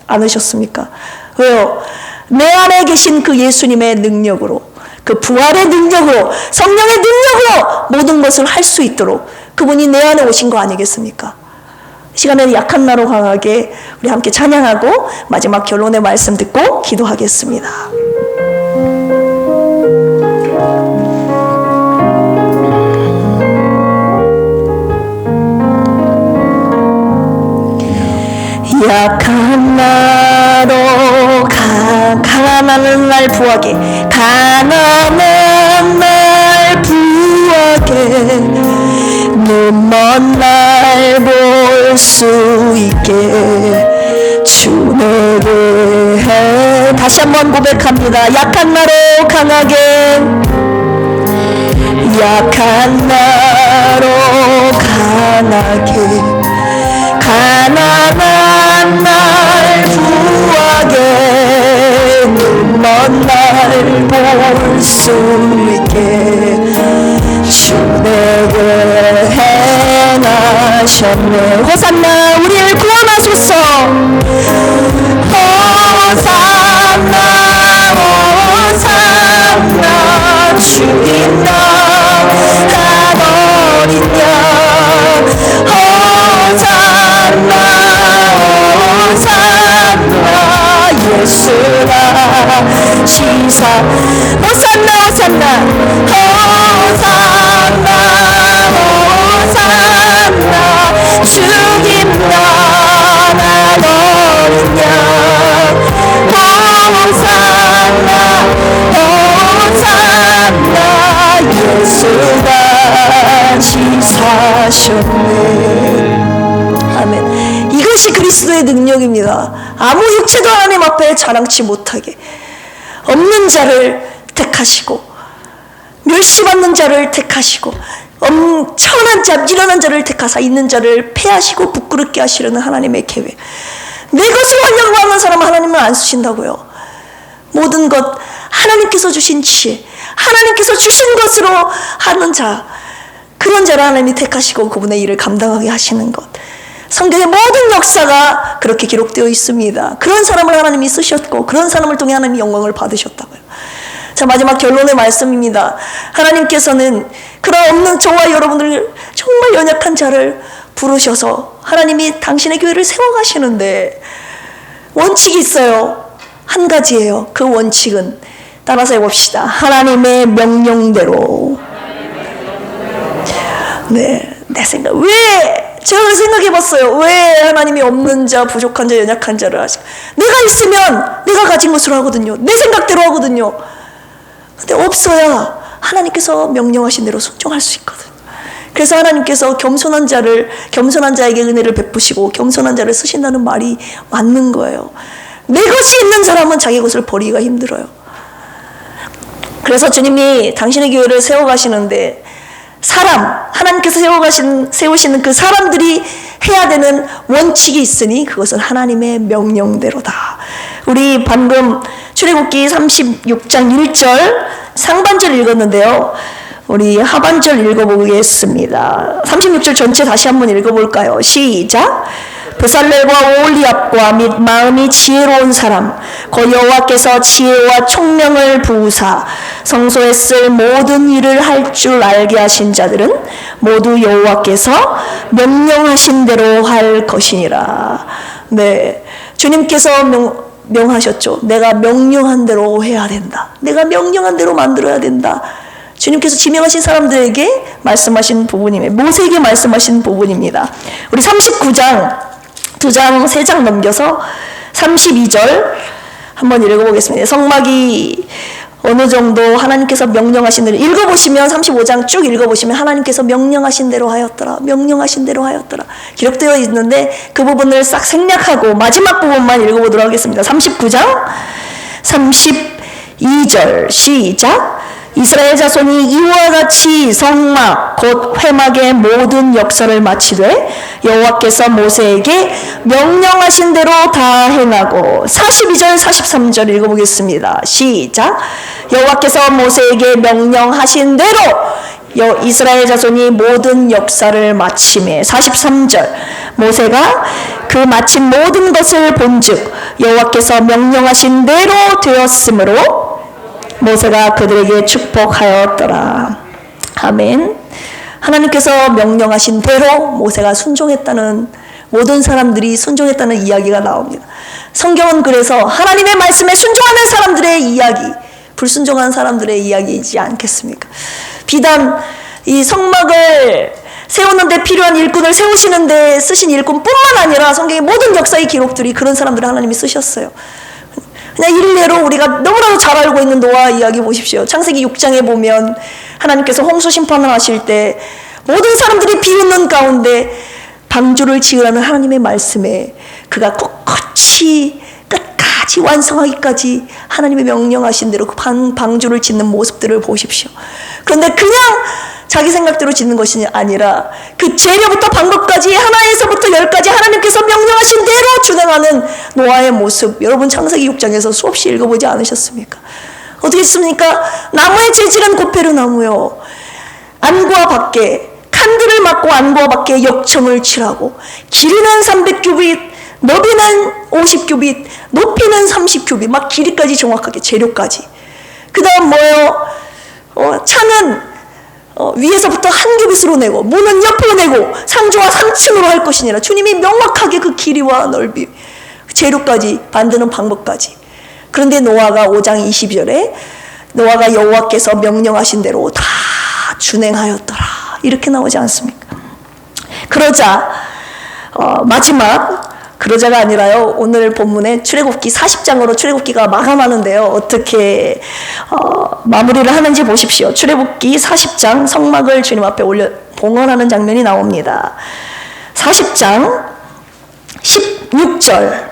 않으셨습니까? 왜요? 내 안에 계신 그 예수님의 능력으로, 그 부활의 능력으로, 성령의 능력으로 모든 것을 할 수 있도록 그분이 내 안에 오신 거 아니겠습니까? 시간에는 약한 나로 강하게 우리 함께 찬양하고 마지막 결론의 말씀 듣고 기도하겠습니다. 약한 나로 가난한 날 부하게, 가난한 날 부하게, 눈먼 날 볼 수 있게 주 내게 해. 다시 한번 고백합니다. 약한 나로 강하게, 약한 나로 강하게, 가난한 날 부하게, 눈먼 날 볼 수 있게 주 내게 행하셨네. 호산나 우리를 구원하소서. 호산나 호산나 주님 나간 어린 양. 호산나 호산나 예수라 시사. 호산나 호산나 호산나 호산나 주님 나간 어린 양. 호산나 호산나 예수가 시사하셨네. 아멘. 이것이 그리스도의 능력입니다. 아무 육체도 하나님 앞에 자랑치 못하게, 없는 자를 택하시고 멸시받는 자를 택하시고 천한 자, 미련한 자를 택하사 있는 자를 패하시고 부끄럽게 하시려는 하나님의 계획. 내 것을 하려고 하는 사람은 하나님은 안 쓰신다고요. 모든 것 하나님께서 주신 지혜, 하나님께서 주신 것으로 하는 자, 그런 자를 하나님이 택하시고 그분의 일을 감당하게 하시는 것. 성경의 모든 역사가 그렇게 기록되어 있습니다. 그런 사람을 하나님이 쓰셨고 그런 사람을 통해 하나님이 영광을 받으셨다고요. 자, 마지막 결론의 말씀입니다. 하나님께서는 그런 없는 저와 여러분들 정말 연약한 자를 부르셔서 하나님이 당신의 교회를 세워가시는데 원칙이 있어요. 한 가지예요. 그 원칙은 따라서 해봅시다. 하나님의 명령대로. 네, 내 생각. 왜? 제가 생각해봤어요. 왜 하나님이 없는 자, 부족한 자, 연약한 자를 하실까? 내가 있으면 내가 가진 것으로 하거든요. 내 생각대로 하거든요. 근데 없어야 하나님께서 명령하신 대로 순종할 수 있거든요. 그래서 하나님께서 겸손한 자에게 은혜를 베푸시고 겸손한 자를 쓰신다는 말이 맞는 거예요. 내 것이 있는 사람은 자기 것을 버리기가 힘들어요. 그래서 주님이 당신의 교회를 세워가시는데 하나님께서 세우시는 그 사람들이 해야 되는 원칙이 있으니 그것은 하나님의 명령대로다. 우리 방금 출애굽기 36장 1절 상반절 읽었는데요. 우리 하반절 읽어보겠습니다. 36절 전체 다시 한번 읽어볼까요? 시작. 브살렐과 오홀리압과 및 마음이 지혜로운 사람 곧 여호와께서 지혜와 총명을 부으사 성소에 쓸 모든 일을 할 줄 알게 하신 자들은 모두 여호와께서 명령하신 대로 할 것이니라. 네, 주님께서 명하셨죠. 내가 명령한 대로 해야 된다. 내가 명령한 대로 만들어야 된다. 주님께서 지명하신 사람들에게 말씀하신 부분입니다. 모세에게 말씀하신 부분입니다. 우리 39장 2장 3장 넘겨서 32절 한번 읽어보겠습니다. 성막이 어느 정도 하나님께서 명령하신 대로 읽어보시면 35장 쭉 읽어보시면 하나님께서 명령하신 대로 하였더라. 명령하신 대로 하였더라. 기록되어 있는데 그 부분을 싹 생략하고 마지막 부분만 읽어보도록 하겠습니다. 39장 32절 시작. 이스라엘 자손이 이와 같이 성막 곧 회막의 모든 역사를 마치되 여호와께서 모세에게 명령하신 대로 다 행하고 42절 43절 읽어보겠습니다. 시작. 여호와께서 모세에게 명령하신 대로 이스라엘 자손이 모든 역사를 마치매 43절 모세가 그 마친 모든 것을 본즉 여호와께서 명령하신 대로 되었으므로 모세가 그들에게 축복하였더라. 아멘. 하나님께서 명령하신 대로 모세가 순종했다는, 모든 사람들이 순종했다는 이야기가 나옵니다. 성경은 그래서 하나님의 말씀에 순종하는 사람들의 이야기, 불순종한 사람들의 이야기이지 않겠습니까? 비단 이 성막을 세우는데 필요한 일꾼을 세우시는데 쓰신 일꾼뿐만 아니라 성경의 모든 역사의 기록들이 그런 사람들을 하나님이 쓰셨어요. 그냥 일례로 우리가 너무나도 잘 알고 있는 노아 이야기 보십시오. 창세기 6장에 보면 하나님께서 홍수 심판을 하실 때 모든 사람들이 비웃는 가운데 방주를 지으라는 하나님의 말씀에 그가 꼿꼿이 끝까지 완성하기까지 하나님의 명령하신 대로 그 방주를 짓는 모습들을 보십시오. 그런데 그냥 자기 생각대로 짓는 것이 아니라 그 재료부터 방법까지 하나에서부터 열까지 하나님께서 명령하신 대로 준행하는 노아의 모습, 여러분 창세기 6장에서 수없이 읽어보지 않으셨습니까? 어떻게 했습니까? 나무의 재질은 고페르 나무요. 안과 밖에 칸들을 막고 안과 밖에 역청을 칠하고 길이는 300규빗, 너비는 50규빗, 높이는 30규빗, 막 길이까지 정확하게 재료까지. 그 다음 뭐예요? 창은 위에서부터 한 규빗으로 내고 문은 옆으로 내고 상주와 3층으로 할 것이니라. 주님이 명확하게 그 길이와 넓이, 재료까지 만드는 방법까지. 그런데 노아가 5장 22절에 노아가 여호와께서 명령하신 대로 다 준행하였더라 이렇게 나오지 않습니까? 그러자 마지막 그러자가 아니라요. 오늘 본문에 출애굽기 40장으로 출애굽기가 마감하는데요. 어떻게 마무리를 하는지 보십시오. 출애굽기 40장 성막을 주님 앞에 올려 봉헌하는 장면이 나옵니다. 40장 16절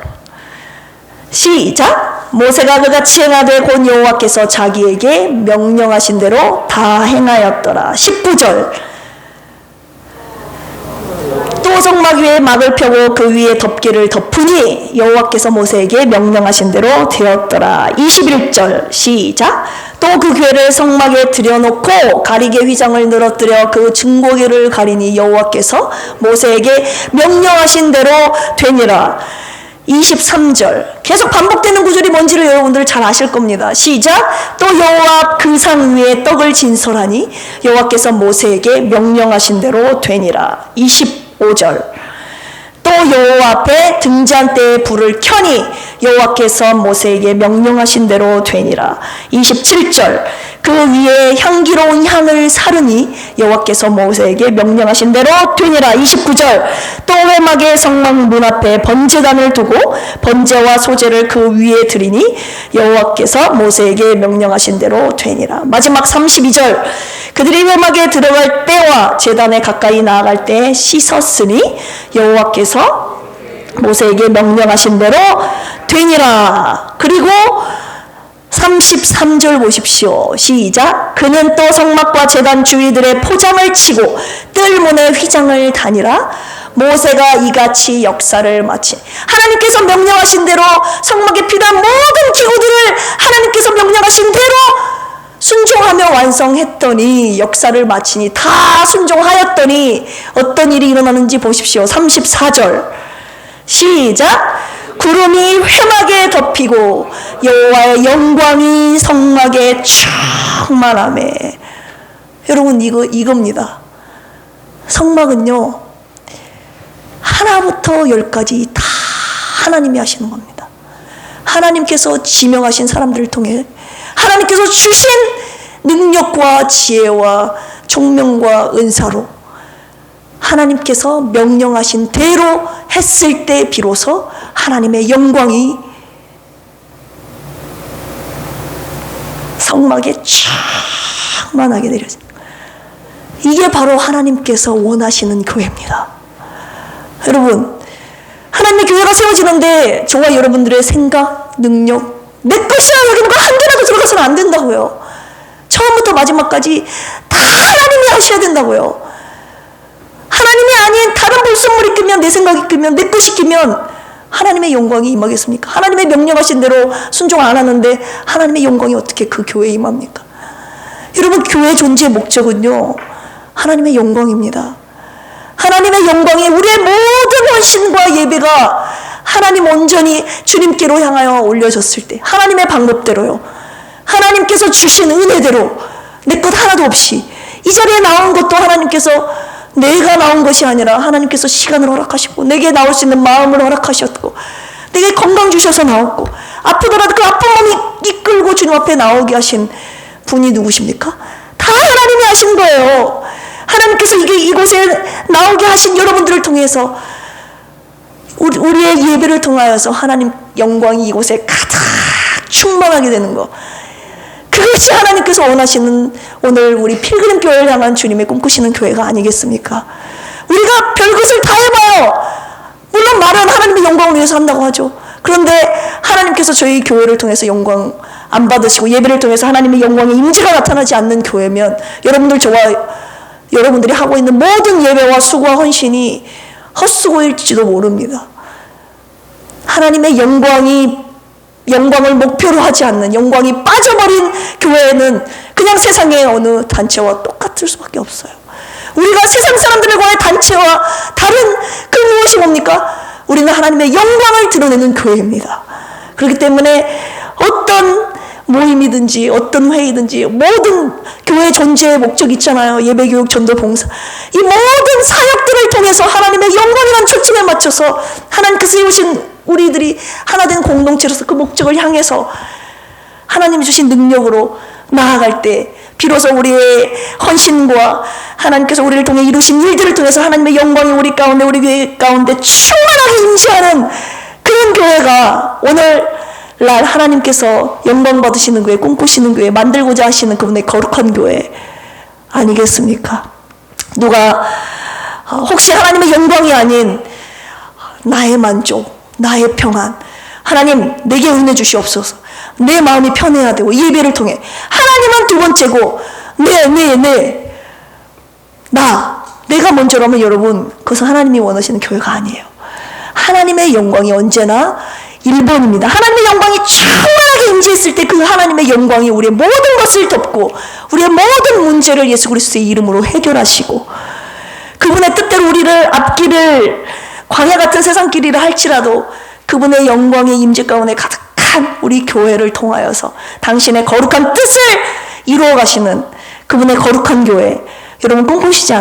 시작. 모세가 그같이 행하되 곧 여호와께서 자기에게 명령하신 대로 다 행하였더라. 19절 또 성막 위에 막을 펴고 그 위에 덮개를 덮으니 여호와께서 모세에게 명령하신 대로 되었더라. 21절 시작. 또 그 궤를 성막에 들여놓고 가리개 휘장을 늘어뜨려 그 증거궤를 가리니 여호와께서 모세에게 명령하신 대로 되니라. 23절 계속 반복되는 구절이 뭔지를 여러분들 잘 아실 겁니다. 시작. 또 여호와 그 상 위에 떡을 진설하니 여호와께서 모세에게 명령하신 대로 되니라. 25절 또 여호와 앞에 등잔 때에 불을 켜니 여호와께서 모세에게 명령하신 대로 되니라. 27절 그 위에 향기로운 향을 사르니 여호와께서 모세에게 명령하신 대로 되니라. 29절 또 회막의 성막 문 앞에 번제단을 두고 번제와 소제를 그 위에 드리니 여호와께서 모세에게 명령하신 대로 되니라. 마지막 32절 그들이 회막에 들어갈 때와 제단에 가까이 나아갈 때 씻었으니 여호와께서 모세에게 명령하신 대로 되니라. 그리고 33절 보십시오. 시작. 그는 또 성막과 제단 주위들의 포장을 치고 뜰문의 휘장을 다니라. 모세가 이같이 역사를 마치 하나님께서 명령하신 대로 성막에 필요한 모든 기구들을 하나님께서 명령하신 대로 순종하며 완성했더니 역사를 마치니 다 순종하였더니 어떤 일이 일어나는지 보십시오. 34절 시작. 구름이 회막에 덮이고 여호와의 영광이 성막에 충만하매. 여러분, 이겁니다. 성막은요, 하나부터 열까지 다 하나님이 하시는 겁니다. 하나님께서 지명하신 사람들을 통해 하나님께서 주신 능력과 지혜와 총명과 은사로 하나님께서 명령하신 대로 했을 때 비로소 하나님의 영광이 성막에 충만하게 내려집니다. 이게 바로 하나님께서 원하시는 교회입니다. 여러분, 하나님의 교회가 세워지는데 저와 여러분들의 생각, 능력, 내 것이야 여기는 거 한 개라도 들어가서는 안 된다고요. 처음부터 마지막까지 다 하나님이 하셔야 된다고요. 하나님이 아닌 다른 불순물이 끼면, 내 생각이 끼면, 내 것이 끼면 하나님의 영광이 임하겠습니까? 하나님의 명령하신 대로 순종 안 하는데 하나님의 영광이 어떻게 그 교회에 임합니까? 여러분, 교회 존재의 목적은요, 하나님의 영광입니다. 하나님의 영광이 우리의 모든 헌신과 예배가 하나님 온전히 주님께로 향하여 올려졌을 때, 하나님의 방법대로요, 하나님께서 주신 은혜대로 내 것 하나도 없이 이 자리에 나온 것도 하나님께서 내가 나온 것이 아니라 하나님께서 시간을 허락하시고 내게 나올 수 있는 마음을 허락하셨고 내게 건강 주셔서 나왔고 아프더라도 그 아픈 몸이 이끌고 주님 앞에 나오게 하신 분이 누구십니까? 다 하나님이 하신 거예요. 하나님께서 이곳에 나오게 하신 여러분들을 통해서 우리의 예배를 통하여서 하나님 영광이 이곳에 가득 충만하게 되는 거, 그것이 하나님께서 원하시는 오늘 우리 필그림 교회를 향한 주님의 꿈꾸시는 교회가 아니겠습니까? 우리가 별것을 다 해봐요. 물론 말은 하나님의 영광을 위해서 한다고 하죠. 그런데 하나님께서 저희 교회를 통해서 영광 안 받으시고 예배를 통해서 하나님의 영광의 임재가 나타나지 않는 교회면 여러분들, 저와 여러분들이 하고 있는 모든 예배와 수고와 헌신이 헛수고일지도 모릅니다. 하나님의 영광을 목표로 하지 않는, 영광이 빠져버린 교회는 그냥 세상의 어느 단체와 똑같을 수밖에 없어요. 우리가 세상 사람들과의 단체와 다른 그 무엇이 뭡니까? 우리는 하나님의 영광을 드러내는 교회입니다. 그렇기 때문에 어떤 모임이든지 어떤 회의든지 모든 교회 존재의 목적 있잖아요. 예배교육, 전도, 봉사, 이 모든 사역들을 통해서 하나님의 영광이라는 초점에 맞춰서 하나님께서 세우신 우리들이 하나된 공동체로서 그 목적을 향해서 하나님이 주신 능력으로 나아갈 때 비로소 우리의 헌신과 하나님께서 우리를 통해 이루신 일들을 통해서 하나님의 영광이 우리 가운데, 우리 교회 가운데 충만하게 임재하는 그런 교회가 오늘날 하나님께서 영광 받으시는 교회, 꿈꾸시는 교회, 만들고자 하시는 그분의 거룩한 교회 아니겠습니까? 누가 혹시 하나님의 영광이 아닌 나의 만족, 나의 평안, 하나님 내게 은혜 주시옵소서, 내 마음이 편해야 되고 예배를 통해 하나님은 두 번째고 내가 먼저라면 여러분, 그것은 하나님이 원하시는 교회가 아니에요. 하나님의 영광이 언제나 1번입니다. 하나님의 영광이 충만하게 임재했을 때 그 하나님의 영광이 우리의 모든 것을 덮고 우리의 모든 문제를 예수 그리스도의 이름으로 해결하시고 그분의 뜻대로 우리를 앞길을 광야 같은 세상 길이라 할지라도 그분의 영광의 임재 가운데 가득한 우리 교회를 통하여서 당신의 거룩한 뜻을 이루어 가시는 그분의 거룩한 교회, 여러분 꿈꾸시지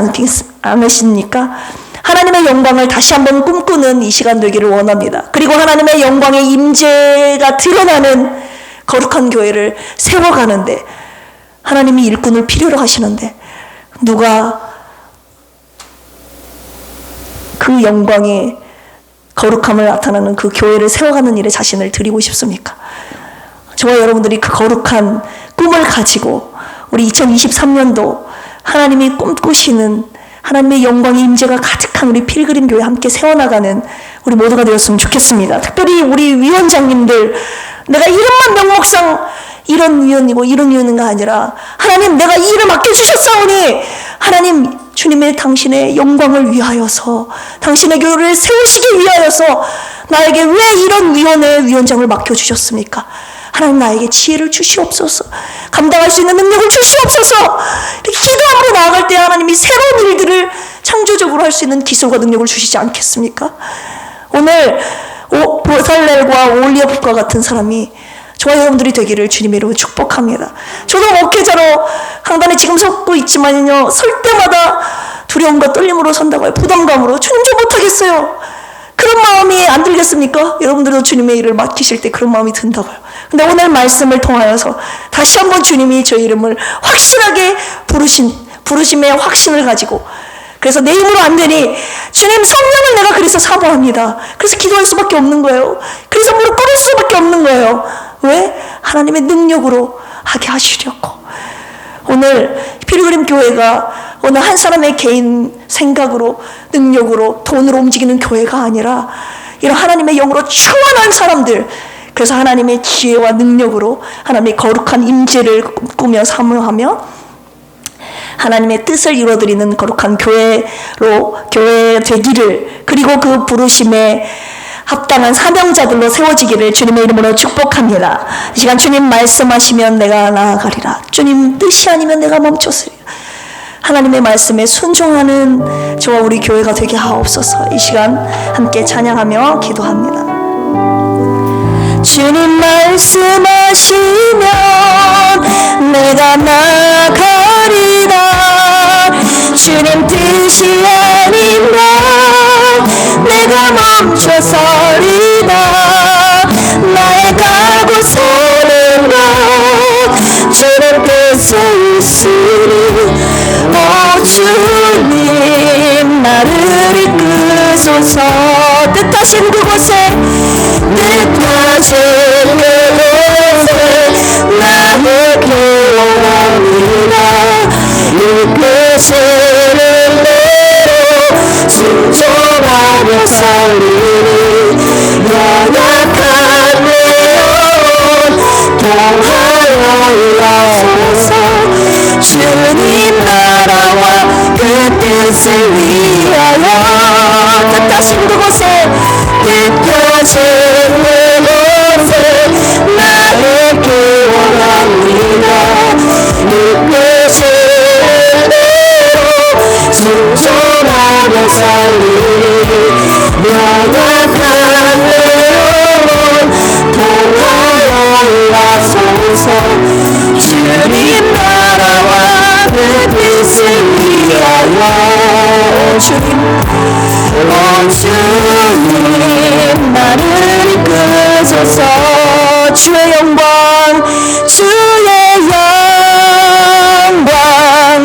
않으십니까? 하나님의 영광을 다시 한번 꿈꾸는 이 시간 되기를 원합니다. 그리고 하나님의 영광의 임재가 드러나는 거룩한 교회를 세워가는데 하나님이 일꾼을 필요로 하시는데 누가 그 영광의 거룩함을 나타나는 그 교회를 세워가는 일에 자신을 드리고 싶습니까? 저와 여러분들이 그 거룩한 꿈을 가지고 우리 2023년도 하나님이 꿈꾸시는 하나님의 영광의 임재가 가득한 우리 필그림 교회 함께 세워나가는 우리 모두가 되었으면 좋겠습니다. 특별히 우리 위원장님들, 내가 이름만 명목상 이런 위원이고 이런 위원인가 아니라 하나님 내가 이 일을 맡겨주셨사오니 하나님 주님의 당신의 영광을 위하여서 당신의 교회를 세우시기 위하여서 나에게 왜 이런 위원장을 맡겨주셨습니까? 하나님 나에게 지혜를 주시옵소서, 감당할 수 있는 능력을 주시옵소서. 이렇게 기도하고 나아갈 때 하나님이 새로운 일들을 창조적으로 할 수 있는 기술과 능력을 주시지 않겠습니까? 오늘 보살렐과 올리아프과 같은 사람이 저와 여러분들이 되기를 주님의 이름으로 축복합니다. 저도 목회자로 강단에 지금 섰고 있지만요, 설 때마다 두려움과 떨림으로 선다고요. 부담감으로. 주님 저 못하겠어요. 그런 마음이 안 들겠습니까? 여러분들도 주님의 일을 맡기실 때 그런 마음이 든다고요. 근데 오늘 말씀을 통하여서 다시 한번 주님이 저희 이름을 확실하게 부르심의 확신을 가지고, 그래서 내 힘으로 안 되니 주님 성령을 내가 그래서 사모합니다. 그래서 기도할 수밖에 없는 거예요. 그래서 무릎 꿇을 수밖에 없는 거예요. 왜? 하나님의 능력으로 하게 하시려고. 오늘 필그림 교회가 어느 한 사람의 개인 생각으로, 능력으로, 돈으로 움직이는 교회가 아니라 이런 하나님의 영으로 충만한 사람들, 그래서 하나님의 지혜와 능력으로 하나님의 거룩한 임재를 꾸며 사모하며 하나님의 뜻을 이루어드리는 거룩한 교회 되기를, 그리고 그 부르심에 합당한 사명자들로 세워지기를 주님의 이름으로 축복합니다. 이 시간 주님 말씀하시면 내가 나아가리라. 주님 뜻이 아니면 내가 멈췄으리라. 하나님의 말씀에 순종하는 저와 우리 교회가 되게 하옵소서. 이 시간 함께 찬양하며 기도합니다. 주님 말씀하시면 내가 나아가리라. 주님 뜻이 아니면 내가 멈춰서리라. 나의 가고 서는 것 주님 뜻에 있으니 오 주님 나를 이끄소서. 뜻하신 그곳에 나의 교원이라. 이끄시는 대로 순종하며 살리니 연약한 내 영혼 통하여 일하소서. 주님 나라와 그 뜻을 위하여 뜻하신 그곳에 나의 구원합니다. 이끄시는 대로 순종하며 살리니 연약한 내 영혼 통하여 일하소서. 주님 나라와 그 뜻을 위하여 주님 나를 이끄소서. 주의 영광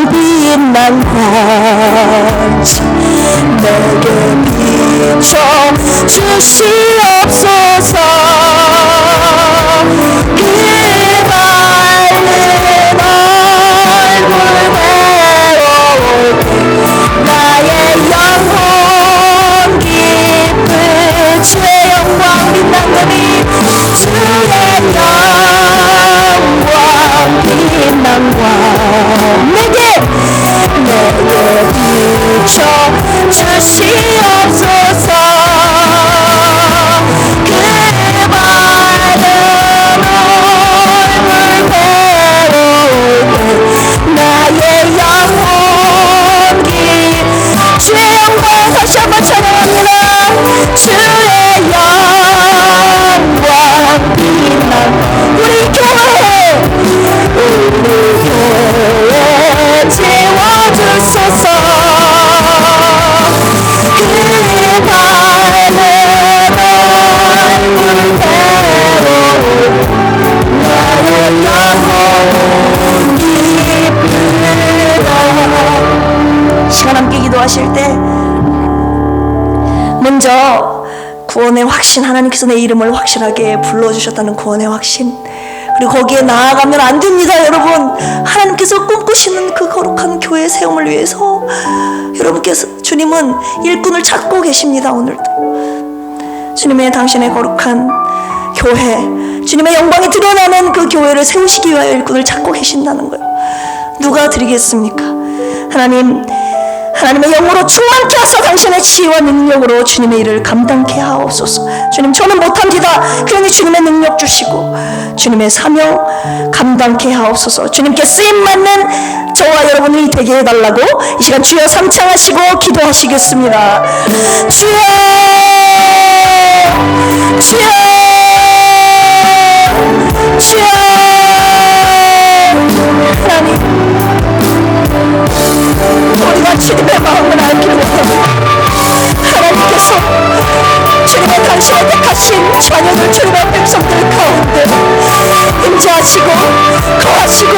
빛난 광채 내게 비춰 주시옵소서. 그 밝은 얼굴 배울 때 나의 영혼 깊은 주의 영광 빛난 것이 주의 영광 빛난 광 내게 비춰 주시옵소서. 그 밝은 얼굴 배울 때 나의 영혼 주의 영광 다시 한번 찬양합니다. 주의 영광 빛난 우리 교회 채워주소서. 그 밝은 얼굴대로 나의 영혼 기쁘다. 시간 함께 기도하실 때 먼저 구원의 확신, 하나님께서 내 이름을 확실하게 불러주셨다는 구원의 확신, 그리고 거기에 나아가면 안 됩니다. 여러분, 하나님께서 꿈꾸시는 그 거룩한 교회 세움을 위해서 주님은 일꾼을 찾고 계십니다. 오늘도 주님의 당신의 거룩한 교회, 주님의 영광이 드러나는 그 교회를 세우시기 위하여 일꾼을 찾고 계신다는 거예요. 누가 드리겠습니까? 하나님의 영으로 충만케 하사 당신의 지혜와 능력으로 주님의 일을 감당케 하옵소서. 주님, 저는 못합니다. 그러니 주님의 능력 주시고 주님의 사명 감당케 하옵소서. 주님께 쓰임받는 저와 여러분이 되게 해달라고 이 시간 주여 삼창하시고 기도하시겠습니다. 주여 당신의 택하신 자녀들 주님의 백성들 가운데 임재하시고 거하시고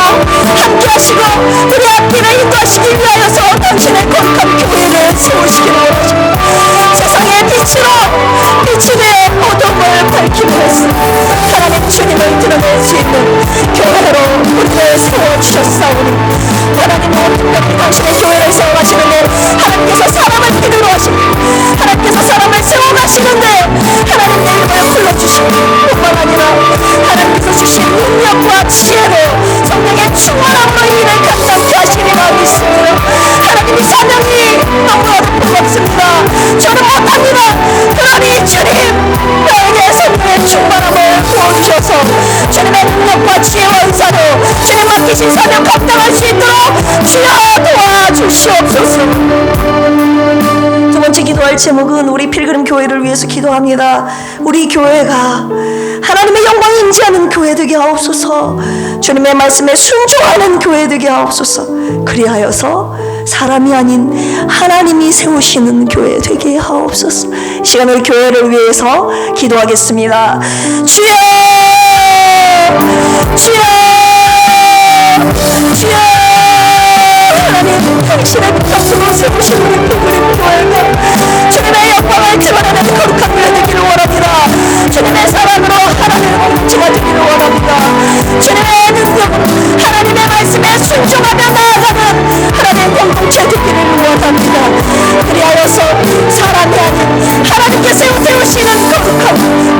함께하시고 우리 앞길을 인도하시기 위하여서 당신의 거룩한 교회를 세우시기를 원하십니다. 세상의 빛으로 빛이 되어 어둠을 밝히고 했습니다. 하나님 주님을 드러낼 수 있는 교회로 우리를 세워주셨사오니 하나님 특별히 당신의 교회를 세워가시는데 하나님께서 사람을 필요로 하십니다. 하나님께서 사람을 세워가시는데 하나님 내 이름을 불러주시고 뿐만 아니라 하나님께서 주신 능력과 지혜로 성령의 충만함으로 이 일을 감당케 하시리라 믿습니다. 하나님이 사명이 너무나도 무겁습니다. 저는 못합니다. 그러니 주님 나에게 성령의 충만함을 부어주셔서 주님의 능력과 지혜와 은사로 주님 맡기신 사명 감당할 수 있도록 주여 도와주시옵소서. 두 번째 기도할 제목은 우리 필그림 교회를 위해서 기도합니다. 우리 교회가 하나님의 영광이 임재하는 교회 되게 하옵소서. 주님의 말씀에 순종하는 교회 되게 하옵소서. 그리하여서 사람이 아닌 하나님이 세우시는 교회 되게 하옵소서. 이 시간 우리 교회를 위해서 기도하겠습니다. 주여 주여 주여 하나님 당신의 백성으로 세우신 우리 필그림 교회가 주님의 영광을 드러내는 거룩한 교회 되기를 원합니다. 주님의 사랑으로 하나님을 움직여주기를 원합니다. 주님의 능력으로 하나님의 말씀에 순종하며 나아가는 하나님의 공동체 되기를 원합니다. 그리하여서 사람이 아닌 하나님께서 세우시는 거룩한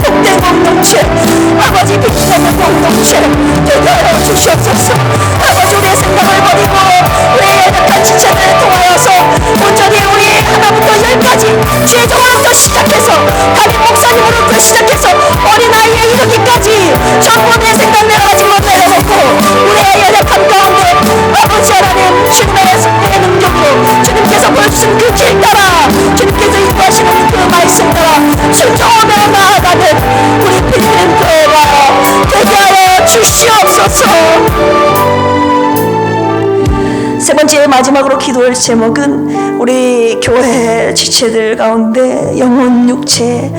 복된 공동체 아버지 빛나는 공동체 되게 하여 주시옵소서. 아버지 우리의 생각을 버리고 우리의 연약한 지체들을 통하여서 온전히 우리 하나부터 열까지 지혜종으로부터 시작해서 담임 목사님으로부터 시작해서 어린아이에 이르기까지 전부 내 생각 내가 가진 것 내려놓고 우리의 연약함 가운데 아버지 하나님 주님의 성령의 능력으로 주님께서 보여주신 그 길 따라 주님께서 인도하시는 그 말씀 따라 순종하며 나아가는 우리 필그림 교회가 되게 하여 주시옵소서. 세 번째 마지막으로 기도할 제목은 우리 교회 지체들 가운데 영혼, 육체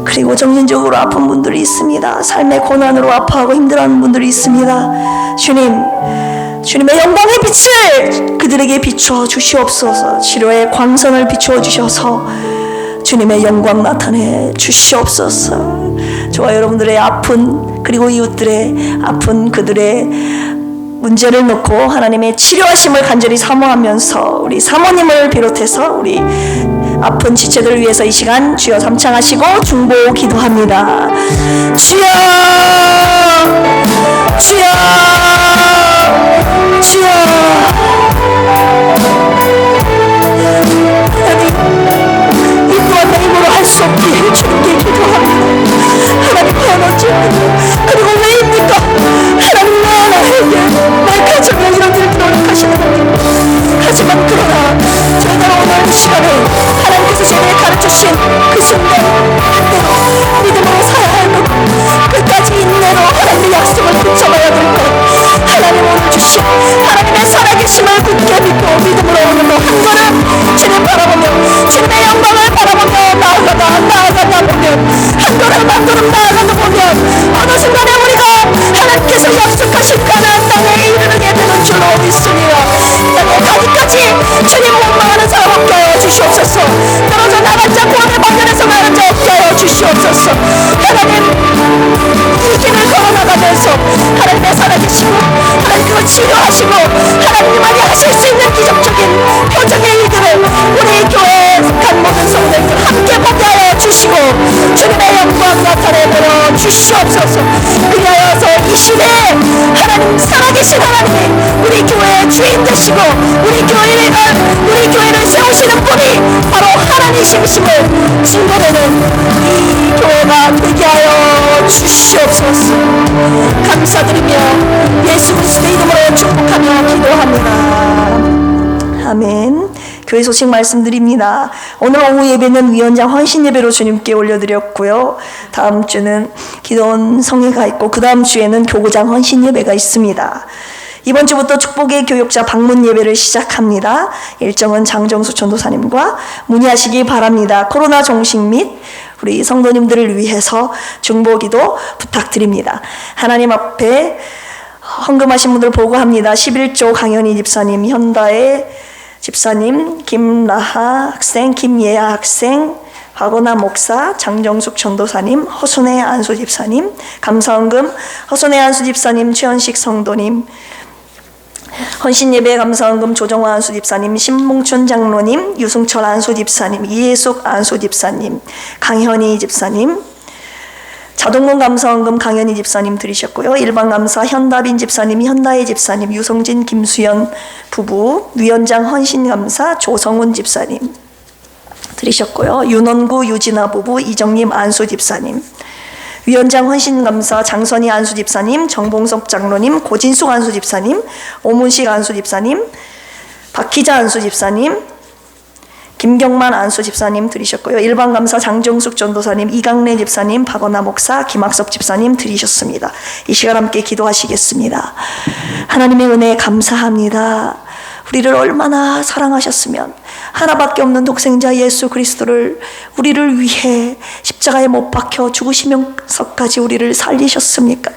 그리고 정신적으로 아픈 분들이 있습니다. 삶의 고난으로 아파하고 힘들어하는 분들이 있습니다. 주님의 영광의 빛을 그들에게 비추어 주시옵소서. 치료의 광선을 비추어 주셔서 주님의 영광 나타내 주시옵소서. 저와 여러분들의 아픈 그리고 이웃들의 아픈 그들의 문제를 놓고 하나님의 치료하심을 간절히 사모하면서 우리 사모님을 비롯해서 우리 아픈 지체들을 위해서 이 시간 주여 삼창하시고 중보 기도합니다. 주여 주여 주여 하나님 이 또한 내 힘으로 할 수 없기에 주님께 기도합니다. 하나님 하연 어찌합니까? 그리고 왜입니까? 하나님 나에게 내 가정에 이런 일을 노력하시는 겁니다. 하지만 그러나 저희가 오늘 이 시간에 하나님께서 저에게 가르치신 그 순간 그대로 믿음으로 살아야 할 것, 끝까지 인내로 하나님의 약속을 붙잡아야 될 것, 하나님 오늘 주신 하나님의 살아계심을 굳게 믿고 믿음으로 오늘도 한 걸음 주님 바라보며 주님의 영광을 바라보며 나아가다 보면 한 걸음 한 걸음 나아가다 보면 어느 순간에 우리가 하나님께서 약속하신 가나안 땅에 이르게 되는 줄로 믿습니다. 땅에 가기까지 주님 원망하는 사람 없게 하여 주시옵소서. 떨어져 나간 자 구원의 방면에서 나간 자 없게 하여 주시옵소서. 하나님 이 길을 걸어나가면서 하나님의 살아계시고 하나님께서 치료하시고 하나님만이 하실 수 있는 기적적인 표적의 일들을 우리 교회에 속한 모든 성도들 함께 보게 하여 주시고 주님의 영광 나타내버려 주시옵소서. 그리하여서 이 시대에 하나님 살아계신 하나님이 우리 교회의 주인 되시고 우리 교회를 세우시는 분이 바로 하나님이심을 증거되는 이 교회가 되게 하여 주시옵소서. 감사드리며 예수 그리스도의 이름으로 축복하며 기도합니다. 아멘. 교회 소식 말씀드립니다. 오늘 오후 예배는 위원장 헌신 예배로 주님께 올려드렸고요. 다음 주는 기도원 성회가 있고 그 다음 주에는 교구장 헌신 예배가 있습니다. 이번 주부터 축복의 교육자 방문 예배를 시작합니다. 일정은 장정수 전도사님과 문의하시기 바랍니다. 코로나 종식 및 우리 성도님들을 위해서 중보기도 부탁드립니다. 하나님 앞에 헌금하신 분들 보고합니다. 11조 강현희 집사님, 현다의 집사님, 김나하 학생, 김예아 학생, 박원아 목사, 장정숙 전도사님, 허순애 안수 집사님, 감사헌금 허순애 안수 집사님, 최현식 성도님, 헌신예배 감사헌금 조정화 안수 집사님, 신봉춘 장로님, 유승철 안수 집사님, 이예숙 안수 집사님, 강현희 집사님, 자동문 감사헌금 강현희 집사님 드리셨고요. 일반 감사 현다빈 집사님, 현다혜 집사님, 유성진 김수연 부부, 위원장 헌신 감사 조성훈 집사님 드리셨고요. 윤원구 유진아 부부, 이정림 안수 집사님, 위원장 헌신 감사 장선희 안수 집사님, 정봉석 장로님, 고진숙 안수 집사님, 오문식 안수 집사님, 박희자 안수 집사님, 김경만 안수 집사님 드리셨고요. 일반 감사 장정숙 전도사님, 이강래 집사님, 박원아 목사, 김학섭 집사님 드리셨습니다. 이 시간 함께 기도하시겠습니다. 하나님의 은혜에 감사합니다. 우리를 얼마나 사랑하셨으면 하나밖에 없는 독생자 예수 그리스도를 우리를 위해 십자가에 못 박혀 죽으시면서까지 우리를 살리셨습니까?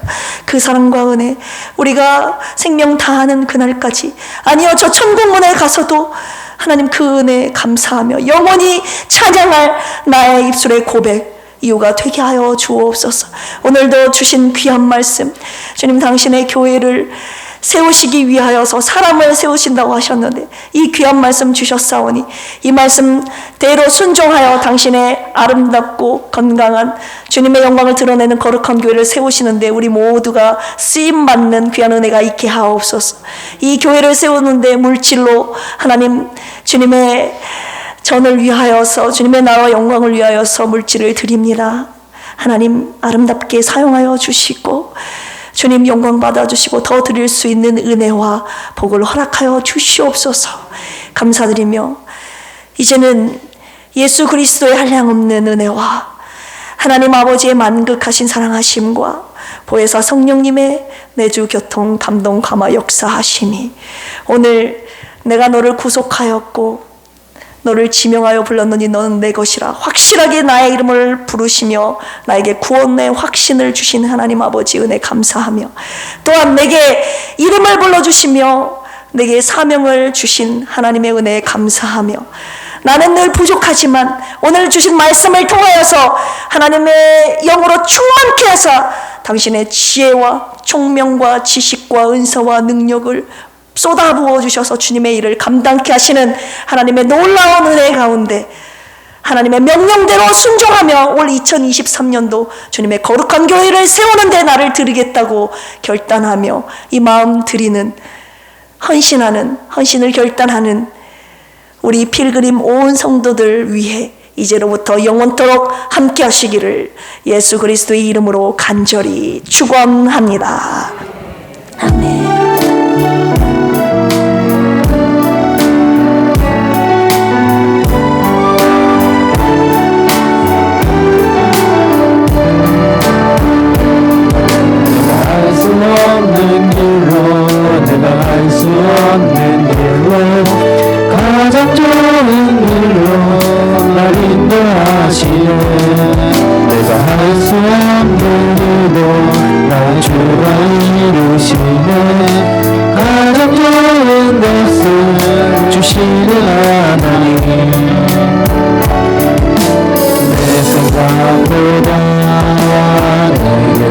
그 사랑과 은혜, 우리가 생명 다하는 그날까지, 아니요, 저 천국문에 가서도 하나님 그 은혜 감사하며 영원히 찬양할 나의 입술의 고백 이유가 되게 하여 주옵소서. 오늘도 주신 귀한 말씀, 주님 당신의 교회를 세우시기 위하여서 사람을 세우신다고 하셨는데 이 귀한 말씀 주셨사오니 이 말씀대로 순종하여 당신의 아름답고 건강한 주님의 영광을 드러내는 거룩한 교회를 세우시는데 우리 모두가 쓰임받는 귀한 은혜가 있게 하옵소서. 이 교회를 세우는데 물질로 하나님 주님의 전을 위하여서 주님의 나라와 영광을 위하여서 물질을 드립니다. 하나님 아름답게 사용하여 주시고 주님 영광 받아주시고 더 드릴 수 있는 은혜와 복을 허락하여 주시옵소서. 감사드리며 이제는 예수 그리스도의 한량없는 은혜와 하나님 아버지의 만극하신 사랑하심과 보혜사 성령님의 내주 교통 감동 감화 역사하심이 오늘 내가 너를 구속하였고 너를 지명하여 불렀느니 너는 내 것이라 확실하게 나의 이름을 부르시며 나에게 구원의 확신을 주신 하나님 아버지 은혜 감사하며 또한 내게 이름을 불러주시며 내게 사명을 주신 하나님의 은혜에 감사하며 나는 늘 부족하지만 오늘 주신 말씀을 통하여서 하나님의 영으로 충만케 하사 당신의 지혜와 총명과 지식과 은사와 능력을 쏟아부어 주셔서 주님의 일을 감당케 하시는 하나님의 놀라운 은혜 가운데 하나님의 명령대로 순종하며 올 2023년도 주님의 거룩한 교회를 세우는 데 나를 드리겠다고 결단하며 이 마음 드리는 헌신을 결단하는 우리 필그림 온 성도들 위해 이제로부터 영원토록 함께 하시기를 예수 그리스도의 이름으로 간절히 축원합니다. 아멘. 내가 할 수 없는 일로 가장 좋은 일로 날 인도하시네. 내가 할 수 없는 일로 나 주가 이루시네. 가장 좋은 것을 주시는 하나님, 내 생각보다 내게